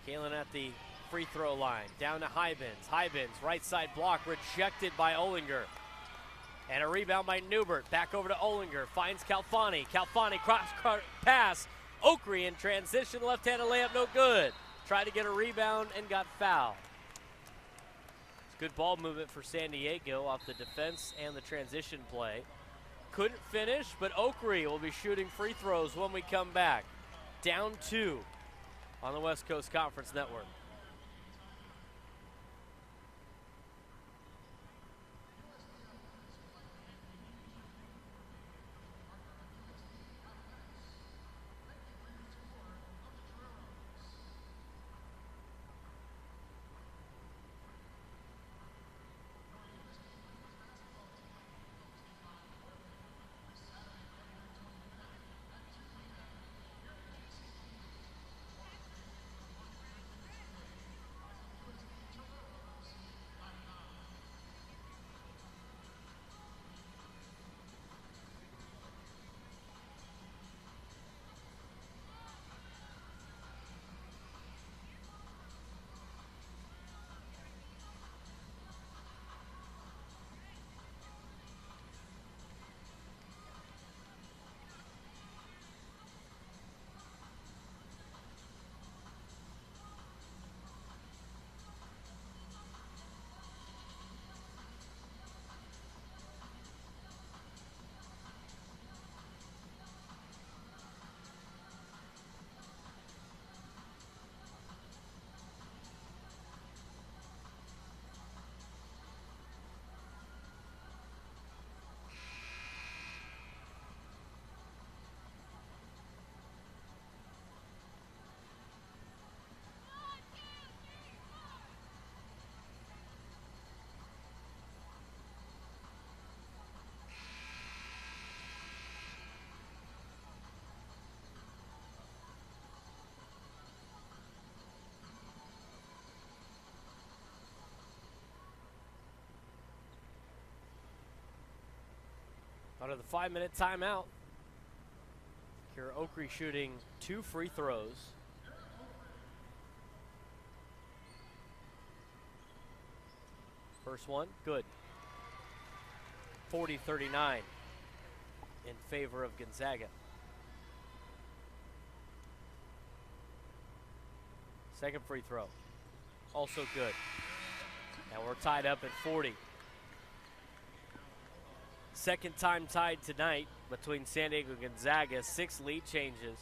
Speaker 1: Kaylynne at the free throw line, down to Hybens. Hybens, right side block, rejected by Olinger. And a rebound by Newbert, back over to Olinger, finds Kalfani. Kalfani cross pass, Oakrey in transition, left-handed layup, no good. Tried to get a rebound and got fouled. It's good ball movement for San Diego off the defense and the transition play. Couldn't finish, but Oakrey will be shooting free throws when we come back. Down 2 on the West Coast Conference Network. Under the 5-minute timeout, Kira Oakrey shooting 2 free throws. First one, good. 40-39. in favor of Gonzaga. Second free throw, also good. And we're tied up at 40. Second time tied tonight between San Diego and Gonzaga. 6 lead changes.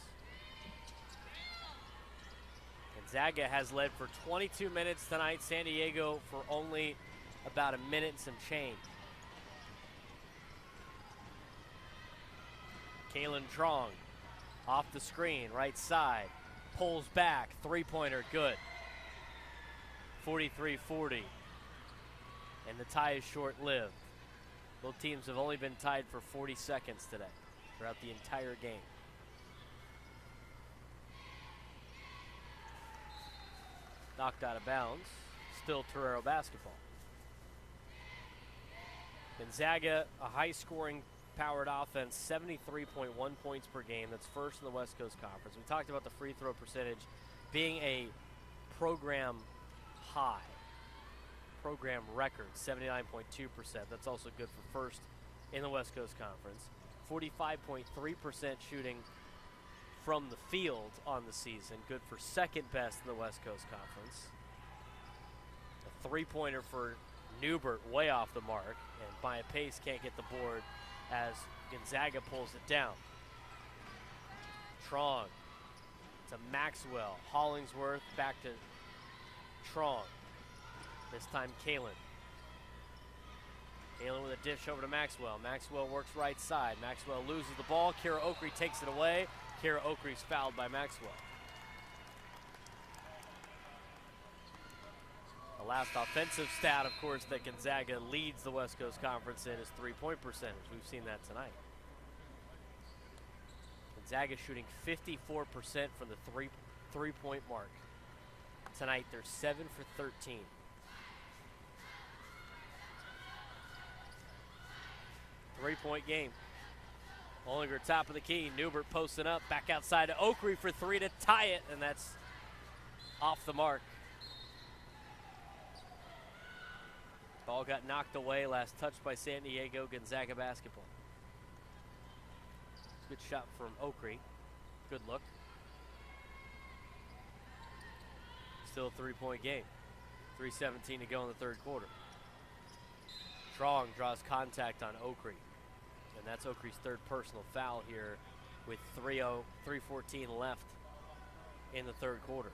Speaker 1: Gonzaga has led for 22 minutes tonight. San Diego for only about a minute and some change. Kaylynne Truong off the screen, right side. Pulls back, three-pointer, good. 43-40. And the tie is short-lived. Both teams have only been tied for 40 seconds today, throughout the entire game. Knocked out of bounds. Still Torero basketball. Gonzaga, a high-scoring powered offense, 73.1 points per game. That's first in the West Coast Conference. We talked about the free throw percentage being a program high, program record, 79.2%. That's also good for first in the West Coast Conference. 45.3% shooting from the field on the season, good for second best in the West Coast Conference. A three-pointer for Newbert, way off the mark, and Maya Pace can't get the board as Gonzaga pulls it down. Truong to Maxwell. Hollingsworth back to Truong. This time Kaylynne. Kaylynne with a dish over to Maxwell. Maxwell works right side. Maxwell loses the ball. Kira Oakrey takes it away. Kira Oakrey's fouled by Maxwell. The last offensive stat, of course, that Gonzaga leads the West Coast Conference in is three-point percentage. We've seen that tonight. Gonzaga shooting 54% from the three-point mark. Tonight, they're 7 for 13. Three-point game. Ollinger top of the key. Newbert posting up. Back outside to Oakrey for three to tie it, and that's off the mark. Ball got knocked away. Last touch by San Diego. Gonzaga basketball. Good shot from Oakrey. Good look. Still a three-point game. 3:17 to go in the third quarter. Truong draws contact on Oakrey. And that's Oakrey's third personal foul here with 3:14 left in the third quarter.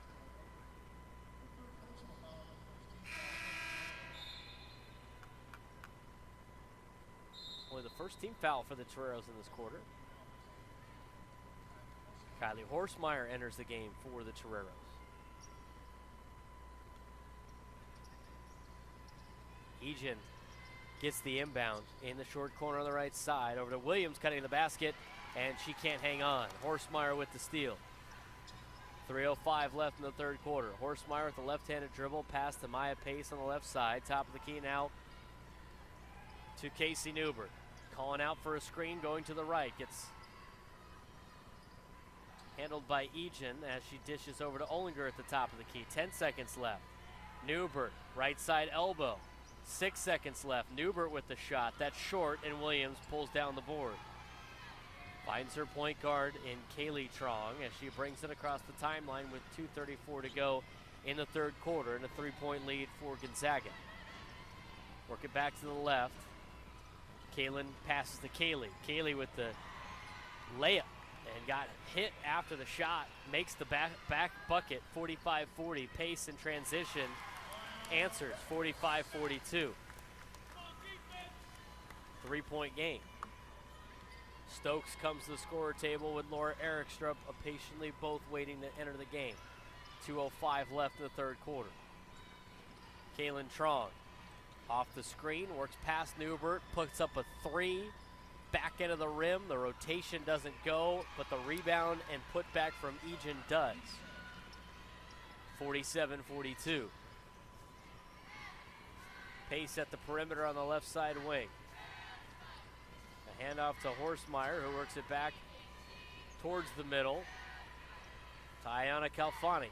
Speaker 1: Only the first team foul for the Toreros in this quarter. Kylie Horsemeyer enters the game for the Toreros. Ejim gets the inbound in the short corner on the right side. Over to Williams, cutting the basket, and she can't hang on. Horsemeyer with the steal. 3:05 left in the third quarter. Horsemeyer with the left-handed dribble, pass to Maya Pace on the left side. Top of the key now to Casey Newbert. Calling out for a screen, going to the right. Gets handled by Ejim as she dishes over to Ollinger at the top of the key. 10 seconds left. Newbert, right side elbow. 6 seconds left. Newbert with the shot. That's short, and Williams pulls down the board. Finds her point guard in Kayleigh Truong as she brings it across the timeline with 2:34 to go in the third quarter and a three-point lead for Gonzaga. Work it back to the left. Kaylynne passes to Kayleigh. Kayleigh with the layup and got hit after the shot. Makes the back bucket, 45-40. Pace in transition. Answers, 45-42. Three-point game. Stokes comes to the scorer table with Laura Erickstrup patiently both waiting to enter the game. 2:05 left in the third quarter. Kaylynne Truong off the screen, works past Newbert, puts up a three, back end of the rim. The rotation doesn't go, but the rebound and putback from Ejim does. 47-42. Pace at the perimeter on the left side wing. A handoff to Horsemeyer, who works it back towards the middle. Tayana Kalfani.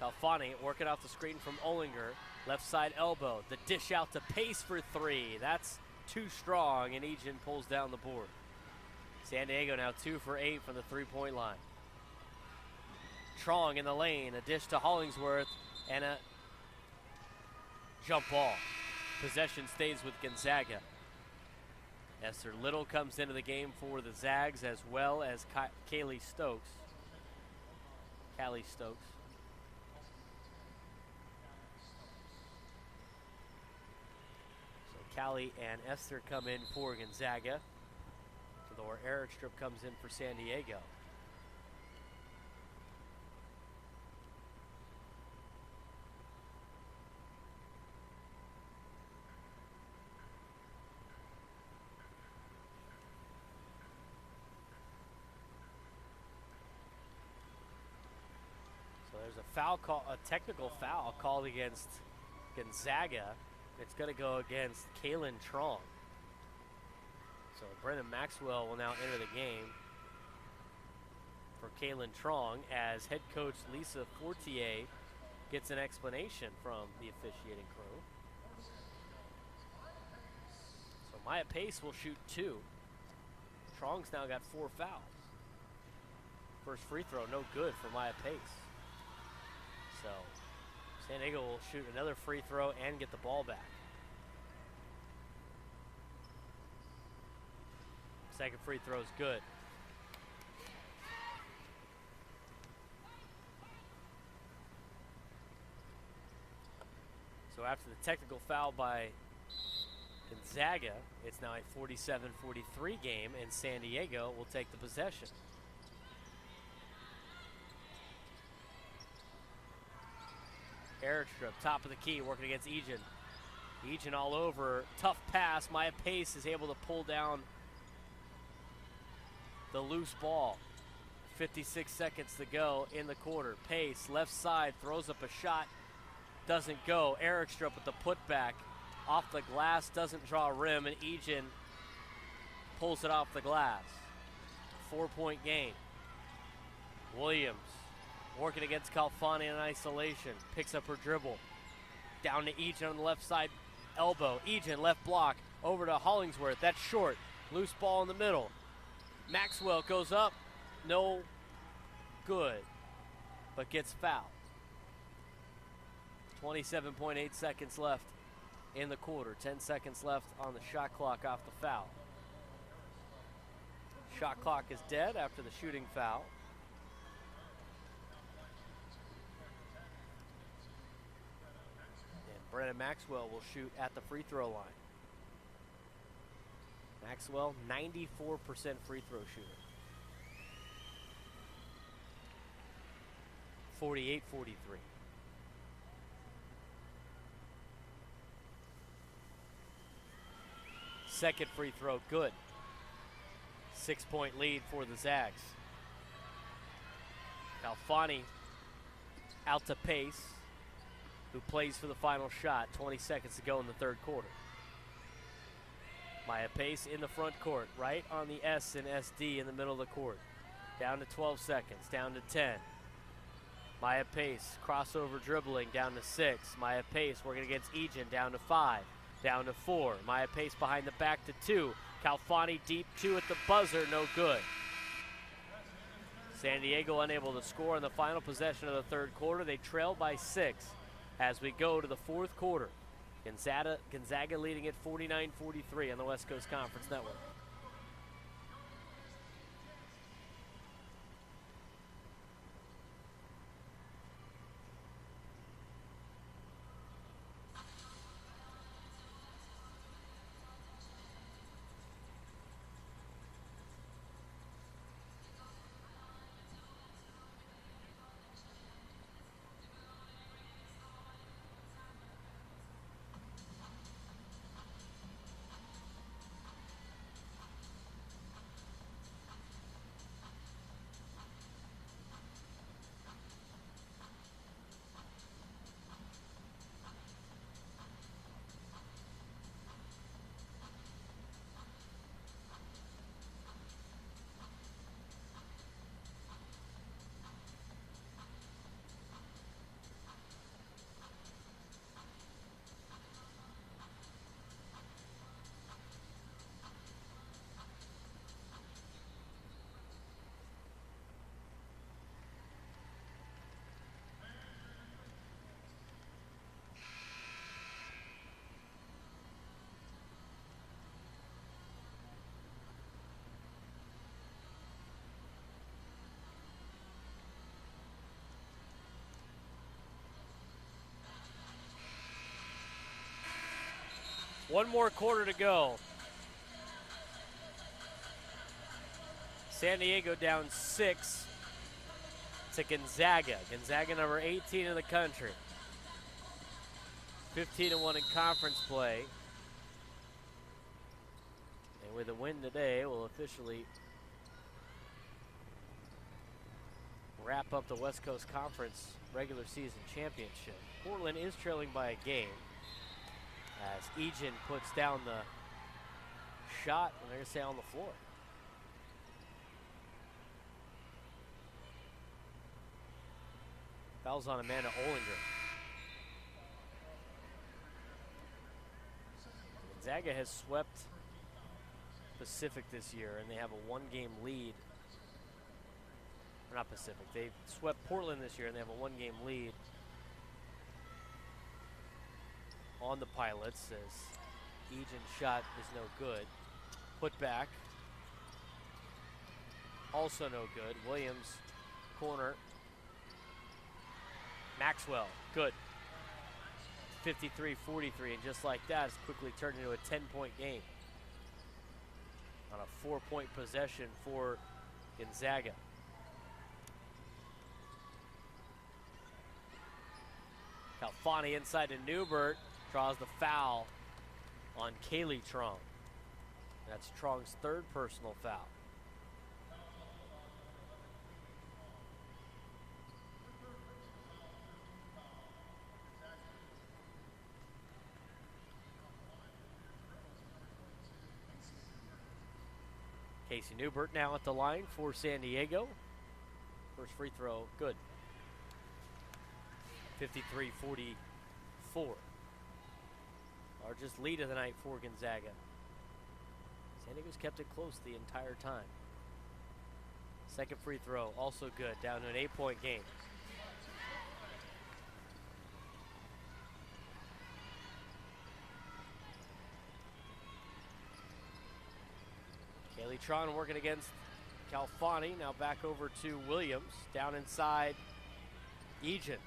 Speaker 1: Kalfani working off the screen from Ollinger. Left side elbow. The dish out to Pace for three. That's too strong, and Ejim pulls down the board. San Diego now 2 for 8 from the three-point line. Truong in the lane, a dish to Hollingsworth, and a jump ball. Possession stays with Gonzaga. Esther Little comes into the game for the Zags, as well as Kayleigh Stokes. So Callie and Esther come in for Gonzaga. Or Eric Strip comes in for San Diego. So there's a foul call, a technical foul called against Gonzaga. It's going to go against Kaylynne Truong. So Brynna Maxwell will now enter the game for Kaylynne Truong as head coach Lisa Fortier gets an explanation from the officiating crew. So Maya Pace will shoot 2. Truong's now got 4 fouls. First free throw, no good for Maya Pace. So San Diego will shoot another free throw and get the ball back. Second free throw is good. So after the technical foul by Gonzaga, it's now a 47-43 game, and San Diego will take the possession. Eric Strip, top of the key, working against Ejim. Ejim all over, tough pass. Maya Pace is able to pull down the loose ball. 56 seconds to go in the quarter. Pace, left side, throws up a shot. Doesn't go. Eric Strip with the putback. Off the glass, doesn't draw a rim, and Ejim pulls it off the glass. 4-point game. Williams working against Calfani in isolation. Picks up her dribble. Down to Ejim on the left side. Elbow. Ejim, left block. Over to Hollingsworth. That's short. Loose ball in the middle. Maxwell goes up, no good, but gets fouled. 27.8 seconds left in the quarter. 10 seconds left on the shot clock off the foul. Shot clock is dead after the shooting foul. And Brynna Maxwell will shoot at the free throw line. Maxwell, 94% free throw shooter. 48-43. Second free throw, good. 6-point lead for the Zags. Calfani out to Pace, who plays for the final shot. 20 seconds to go in the third quarter. Maya Pace in the front court, right on the S and SD in the middle of the court. Down to 12 seconds, down to 10. Maya Pace, crossover dribbling, down to 6. Maya Pace working against Ejim, down to 5, down to 4. Maya Pace behind the back to 2. Calfani deep 2 at the buzzer, no good. San Diego unable to score in the final possession of the third quarter. They trail by 6 as we go to the fourth quarter. Gonzaga leading at 49-43 on the West Coast Conference Network. One more quarter to go. San Diego down 6 to Gonzaga. Gonzaga number 18 in the country. 15-1 in conference play. And with a win today, we'll officially wrap up the West Coast Conference regular season championship. Portland is trailing by a game as Ejim puts down the shot, and they're going to stay on the floor. Foul's on Amanda Ollinger. Gonzaga has swept Pacific this year, and they have a one-game lead. Or not Pacific. They've swept Portland this year, and they have a one-game lead on the Pilots as Ejim's shot is no good. Put back. Also no good. Williams, corner. Maxwell, good. 53-43, and just like that, it's quickly turned into a 10-point game on a 4-point possession for Gonzaga. Calfani inside to Newbert, draws the foul on Kayleigh Truong. That's Truong's third personal foul. Casey Newbert now at the line for San Diego. First free throw, good. 53-44. Largest lead of the night for Gonzaga. San Diego's kept it close the entire time. Second free throw, also good, down to an 8-point game. Kayleigh Truong working against Calfani. Now back over to Williams. Down inside, Ejim.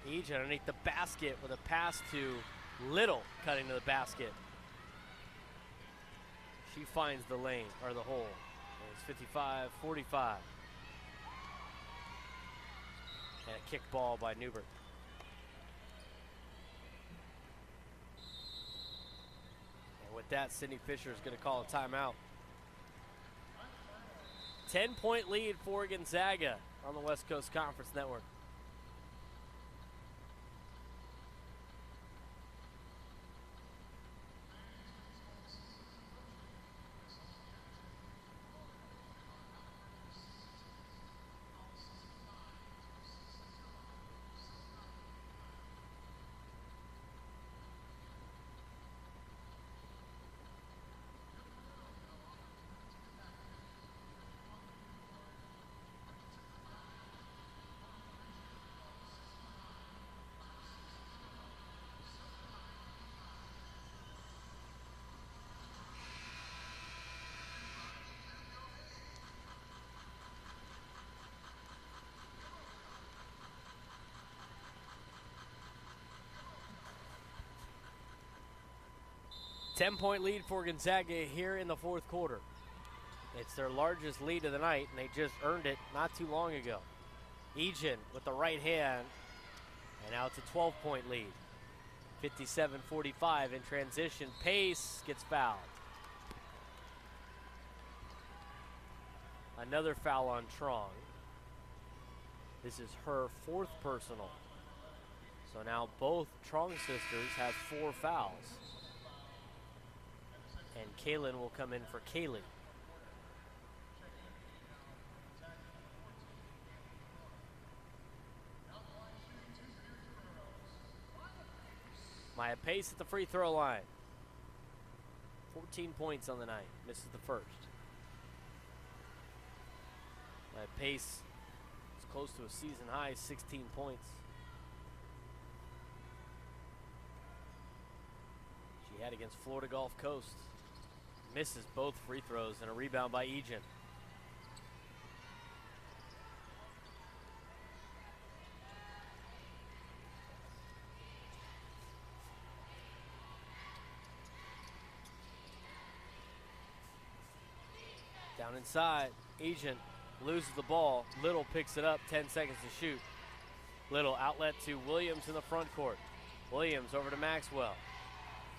Speaker 1: Ejim underneath the basket with a pass to Little, cutting to the basket. She finds the lane, or the hole. And it's 55-45. And a kick ball by Newbert. And with that, Sydney Fisher is going to call a timeout. 10-point lead for Gonzaga on the West Coast Conference Network. Ten-point lead for Gonzaga here in the fourth quarter. It's their largest lead of the night, and they just earned it not too long ago. Ejim with the right hand, and now it's a 12-point lead. 57-45 in transition. Pace gets fouled. Another foul on Truong. This is her fourth personal. So now both Truong sisters have 4 fouls. And Kaylynne will come in for Kayleigh. Maya Pace at the free throw line. 14 points on the night. Misses the first. Maya Pace is close to a season high, 16 points. She had against Florida Gulf Coast. Misses both free throws, and a rebound by Ejim. inside. Ejim loses the ball. Little picks it up. 10 seconds to shoot. Little outlet to Williams in the front court. Williams over to Maxwell.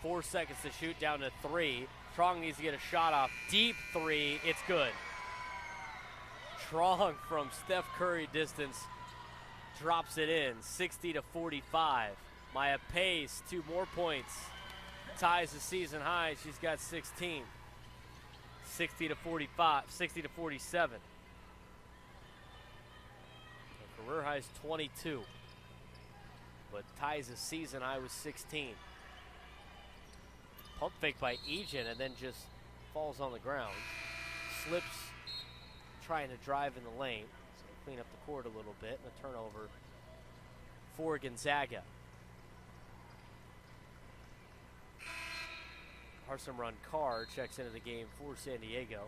Speaker 1: 4 seconds to shoot, down to 3. Truong needs to get a shot off. Deep 3. It's good. Truong from Steph Curry distance drops it in. 60-45. Maya Pace, 2 more points. Ties the season high. She's got 16. 60-45, 60-47. Her career high is 22, but ties the season high with 16. Pump fake by Ejim and then just falls on the ground. Slips trying to drive in the lane. So clean up the court a little bit, and a turnover for Gonzaga. Carson Run Carr checks into the game for San Diego.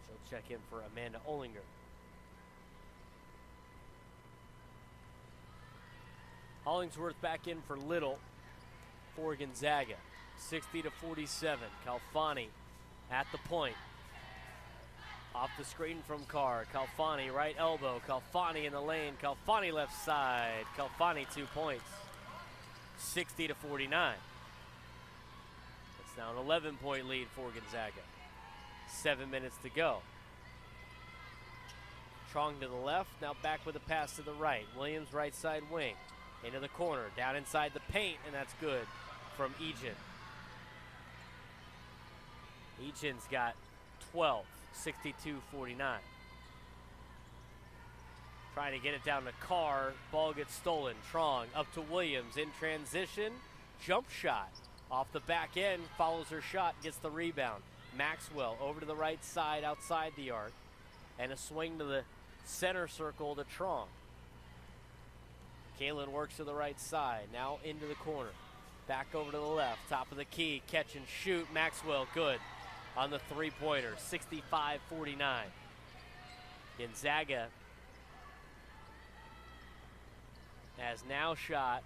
Speaker 1: She'll check in for Amanda Ollinger. Hollingsworth back in for Little for Gonzaga. 60-47. Calfani at the point. Off the screen from Carr. Calfani right elbow. Calfani in the lane. Calfani left side. Calfani 2 points. 60-49. It's now an 11-point lead for Gonzaga. 7 minutes to go. Truong to the left, now back with a pass to the right. Williams right side wing. Into the corner, down inside the paint, and that's good from Ejim. Ejim's got 12, 62-49. Trying to get it down to Carr. Ball gets stolen. Truong up to Williams in transition. Jump shot. Off the back end. Follows her shot. Gets the rebound. Maxwell over to the right side outside the arc. And a swing to the center circle to Truong. Kaylynne works to the right side. Now into the corner. Back over to the left. Top of the key. Catch and shoot. Maxwell good on the three-pointer. 65-49. Gonzaga has now shot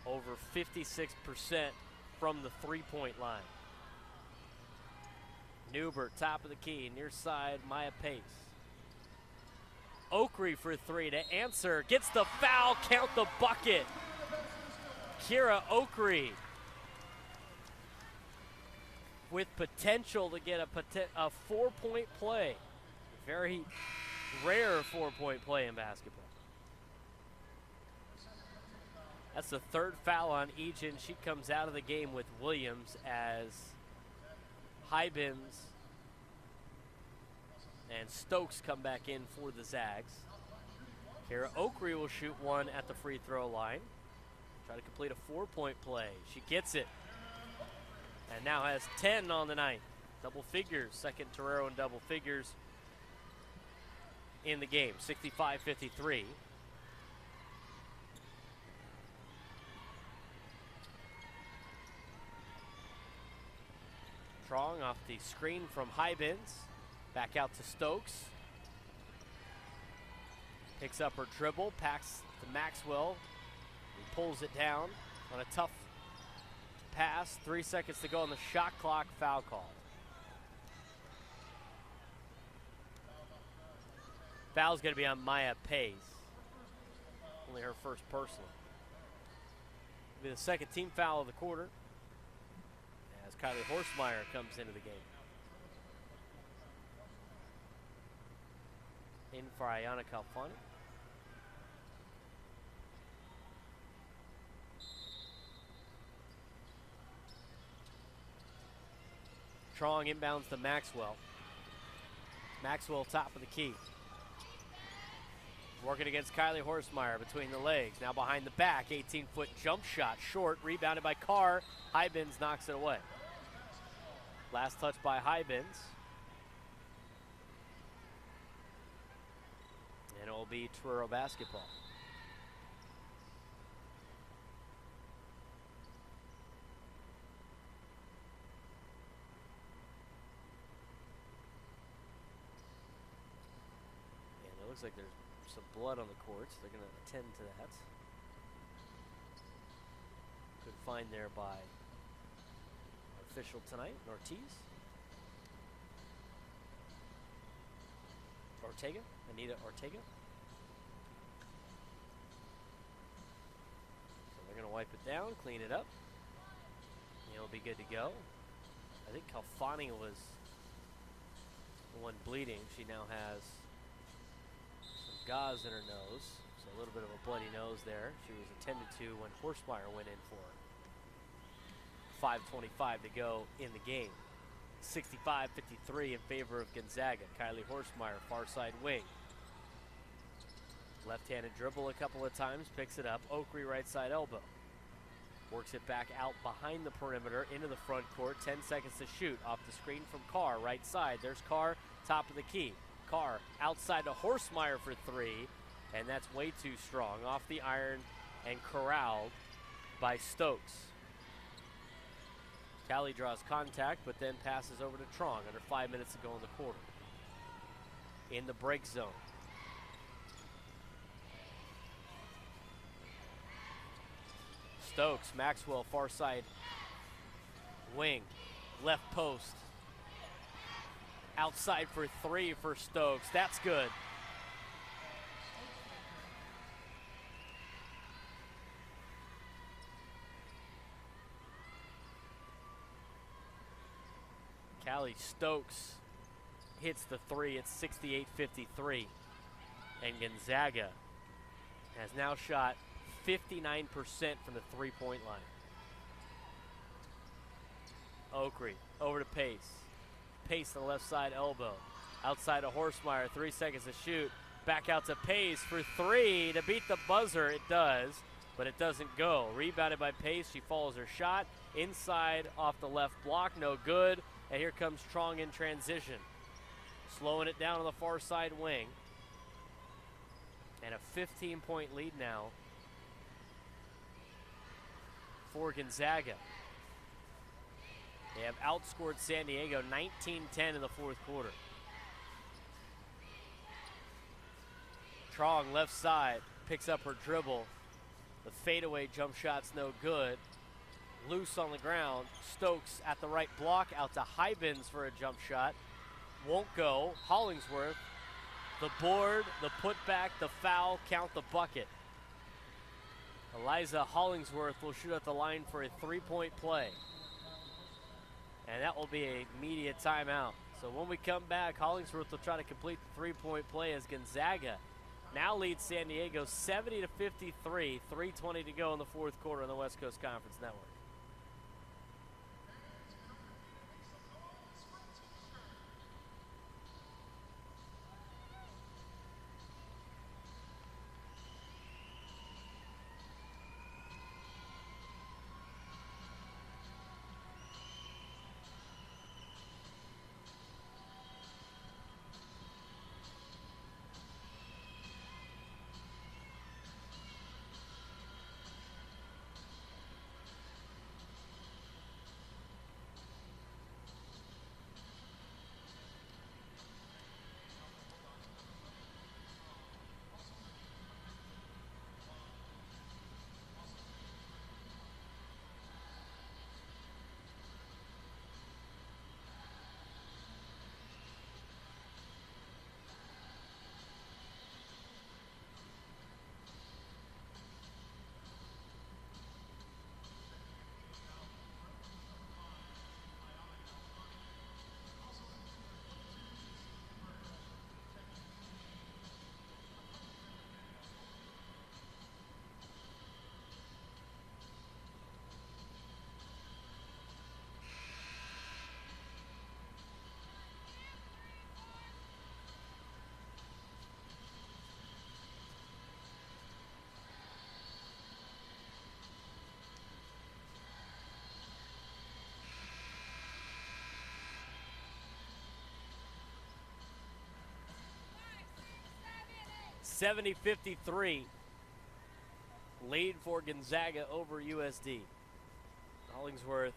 Speaker 1: over 56% from the three-point line. Newbert, top of the key, near side, Maya Pace. Oakrey for 3 to answer, gets the foul, count the bucket. Kira Oakrey with potential to get a 4-point play. Very rare 4-point play in basketball. That's the third foul on Ejim. She comes out of the game with Williams as Hybins and Stokes come back in for the Zags. Kara Oakrey will shoot one at the free throw line. Try to complete a 4-point play. She gets it. And now has 10 on the night. Double figures. Second Torero in double figures in the game. 65-53. Truong off the screen from Hybins. Back out to Stokes. Picks up her dribble, packs to Maxwell. He pulls it down on a tough pass. 3 seconds to go on the shot clock. Foul call. Foul's going to be on Maya Pace. Only her first personal. It'll be the second team foul of the quarter as Kayleigh Horsemeyer comes into the game. In for Ayana Calfani. Truong inbounds to Maxwell. Maxwell top of the key. Working against Kayleigh Horsemeyer between the legs. Now behind the back, 18-foot jump shot. Short, rebounded by Carr. Hybins knocks it away. Last touch by Hybins. And it will be Torero basketball. And it looks like there's some blood on the courts. They're going to attend to that. Good find there by our official tonight, Anita Ortega. So they're going to wipe it down, clean it up. It'll be good to go. I think Kalfani was the one bleeding. She now has some gauze in her nose, so a little bit of a bloody nose there. She was attended to when Horsemeyer went in for her. 5:25 to go in the game. 65-53 in favor of Gonzaga. Kylie Horsemeyer, far side wing. Left-handed dribble a couple of times, picks it up. Oakrey right side elbow. Works it back out behind the perimeter into the front court. 10 seconds to shoot. Off the screen from Carr, right side. There's Carr, top of the key. Carr outside to Horsemeyer for three, and that's way too strong. Off the iron and corralled by Stokes. Callie draws contact, but then passes over to Truong under 5 minutes to go in the quarter. In the break zone. Stokes, Maxwell, far side wing, left post. Outside for three for Stokes. That's good. Callie Stokes hits the three. It's 68-53. And Gonzaga has now shot 59% from the three-point line. Oakrey over to Pace. Pace on the left side elbow. Outside of Horsemeyer, 3 seconds to shoot. Back out to Pace for three to beat the buzzer. It does, but it doesn't go. Rebounded by Pace. She follows her shot. Inside off the left block, no good. And here comes Truong in transition. Slowing it down on the far side wing. And a 15-point lead now for Gonzaga. They have outscored San Diego 19-10 in the fourth quarter. Truong left side, picks up her dribble. The fadeaway jump shot's no good. Loose on the ground. Stokes at the right block, out to Hybens for a jump shot. Won't go. Hollingsworth, the board, the putback, the foul, count the bucket. Eliza Hollingsworth will shoot at the line for a three-point play. And that will be a media timeout. So when we come back, Hollingsworth will try to complete the three-point play as Gonzaga now leads San Diego 70-53, 3:20 to go in the fourth quarter on the West Coast Conference Network. (70-53) lead for Gonzaga over USD. Hollingsworth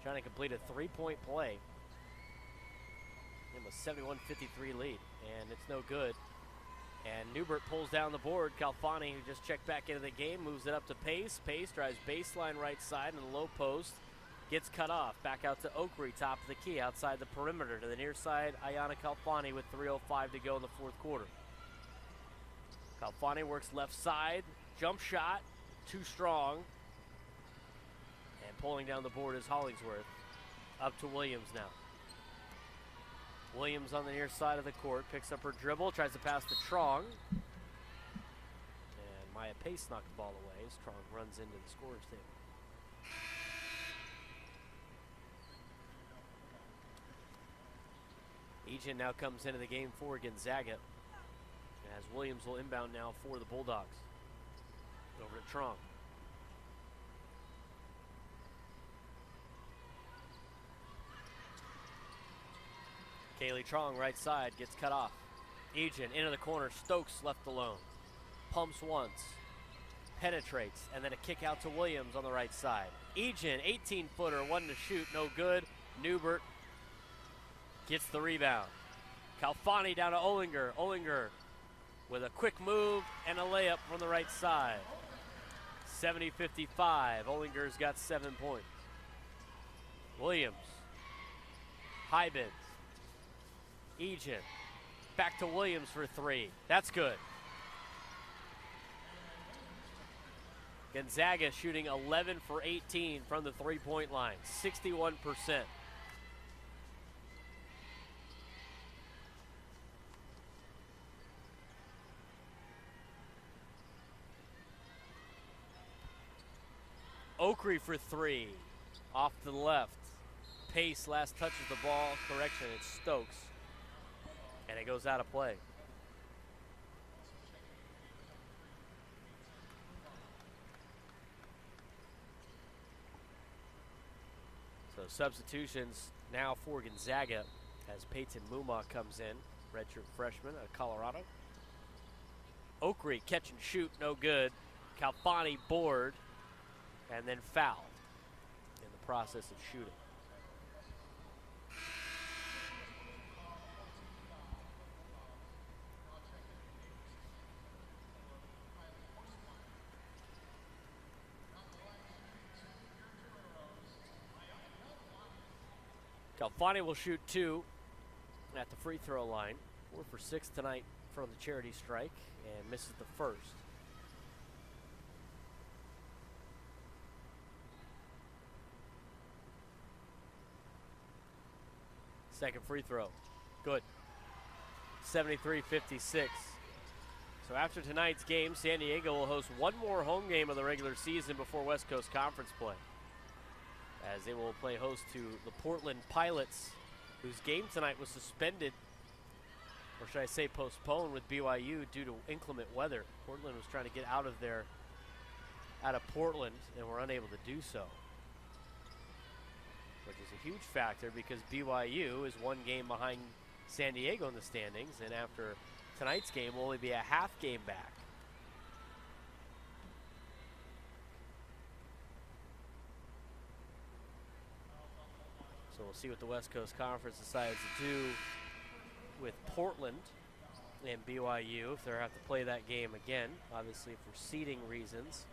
Speaker 1: trying to complete a three-point play. It was 71-53 lead, and it's no good. And Newbert pulls down the board. Kalfani, who just checked back into the game, moves it up to Pace. Pace drives baseline right side in the low post. Gets cut off. Back out to Oakrey, top of the key, outside the perimeter to the near side. Ayana Kalfani with 3:05 to go in the fourth quarter. Kalfani works left side. Jump shot. Too strong. And pulling down the board is Hollingsworth. Up to Williams now. Williams on the near side of the court. Picks up her dribble. Tries to pass to Truong. And Maya Pace knocked the ball away as Truong runs into the scorer's table. Ejim now comes into the game for Gonzaga, as Williams will inbound now for the Bulldogs. Over to Truong. Kayleigh Truong right side gets cut off. Ejim into the corner. Stokes left alone. Pumps once. Penetrates. And then a kick out to Williams on the right side. Ejim, 18-footer, one to shoot, no good. Newbert gets the rebound. Kalfani down to Ollinger. Ollinger with a quick move and a layup from the right side. 70-55. Ollinger's got 7 points. Williams. Hybins. Ejim. Back to Williams for three. That's good. Gonzaga shooting 11 for 18 from the three-point line. 61%. Oakrey for three. Off to the left. Pace last touches the ball. Correction, it's Stokes. And it goes out of play. So substitutions now for Gonzaga as Peyton Muma comes in. Redshirt freshman out of Colorado. Oakrey catch and shoot, no good. Kalfani board and then fouled in the process of shooting. Kalfani will shoot two at the free throw line. 4 for 6 tonight from the charity strike and misses the first. Second free throw. Good. 73-56. So after tonight's game, San Diego will host one more home game of the regular season before West Coast Conference play, as they will play host to the Portland Pilots, whose game tonight was suspended, or should I say postponed, with BYU due to inclement weather. Portland was trying to get out of Portland and were unable to do so, which is a huge factor because BYU is one game behind San Diego in the standings, and after tonight's game will only be a half game back. So we'll see what the West Coast Conference decides to do with Portland and BYU if they have to play that game again, obviously for seeding reasons.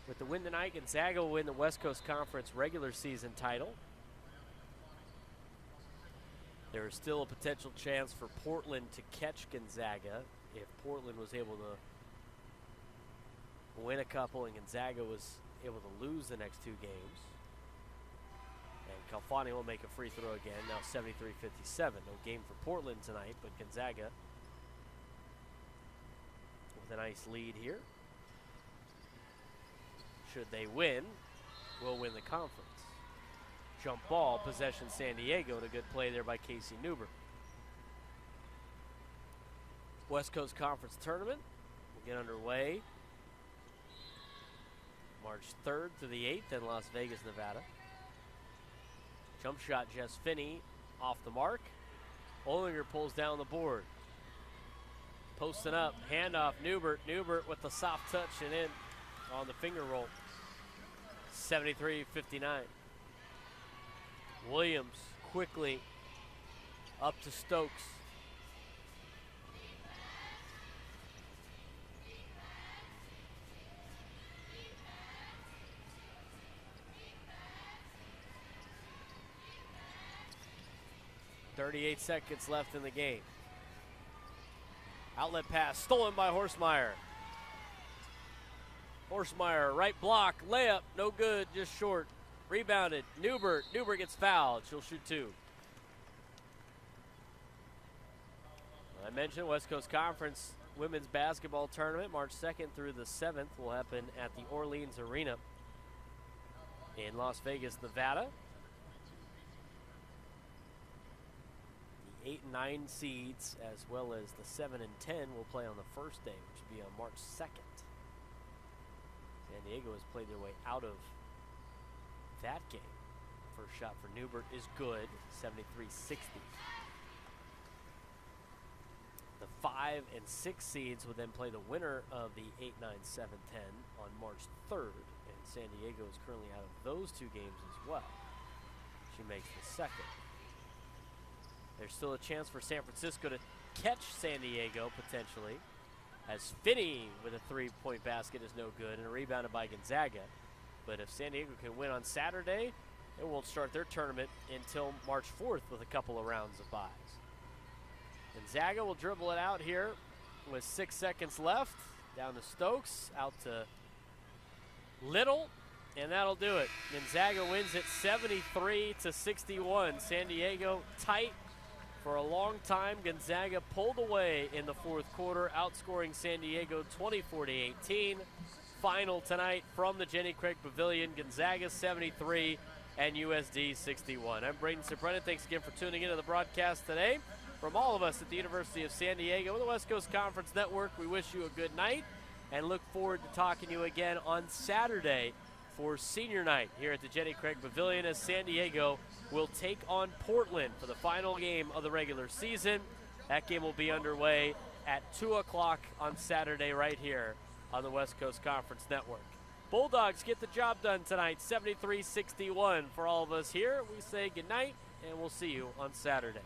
Speaker 1: With the win tonight, Gonzaga will win the West Coast Conference regular season title. There is still a potential chance for Portland to catch Gonzaga if Portland was able to win a couple and Gonzaga was able to lose the next two games. And Kalfani will make a free throw again, now 73-57. No game for Portland tonight, but Gonzaga with a nice lead here. Should they win, will win the conference. Jump ball, possession San Diego, and a good play there by Casey Newbert. West Coast Conference Tournament will get underway March 3rd to the 8th in Las Vegas, Nevada. Jump shot, Jess Finney off the mark. Ollinger pulls down the board. Posting up, handoff, Newbert. Newbert with the soft touch and in on the finger roll. 73-59. Williams quickly up to Stokes. 38 seconds left in the game. Outlet pass stolen by Horstmeyer. Horstmeyer, right block, layup, no good, just short. Rebounded, Newbert. Newbert gets fouled. She'll shoot 2. I mentioned West Coast Conference Women's Basketball Tournament, March 2nd through the 7th, will happen at the Orleans Arena in Las Vegas, Nevada. The 8 and 9 seeds, as well as the 7 and 10, will play on the first day, which will be on March 2nd. San Diego has played their way out of that game. First shot for Newbert is good, 73-60. The 5 and 6 seeds will then play the winner of the 8, 9, 7, 10 on March 3rd, and San Diego is currently out of those 2 games as well. She makes the second. There's still a chance for San Francisco to catch San Diego potentially, as Finney with a 3-point basket is no good and a rebounded by Gonzaga. But if San Diego can win on Saturday, it won't start their tournament until March 4th with a couple of rounds of byes. Gonzaga will dribble it out here with 6 seconds left. Down to Stokes, out to Little, and that'll do it. Gonzaga wins it 73-61. San Diego tight for a long time. Gonzaga pulled away in the 4th quarter, outscoring San Diego 24-18. Final tonight from the Jenny Craig Pavilion, Gonzaga 73 and USD 61. I'm Braden Brennan. Thanks again for tuning into the broadcast today. From all of us at the University of San Diego and the West Coast Conference Network, we wish you a good night and look forward to talking to you again on Saturday for senior night here at the Jenny Craig Pavilion, as San Diego will take on Portland for the final game of the regular season. That game will be underway at 2 o'clock on Saturday right here on the West Coast Conference Network. Bulldogs get the job done tonight, 73-61. For all of us here, we say good night, and we'll see you on Saturday.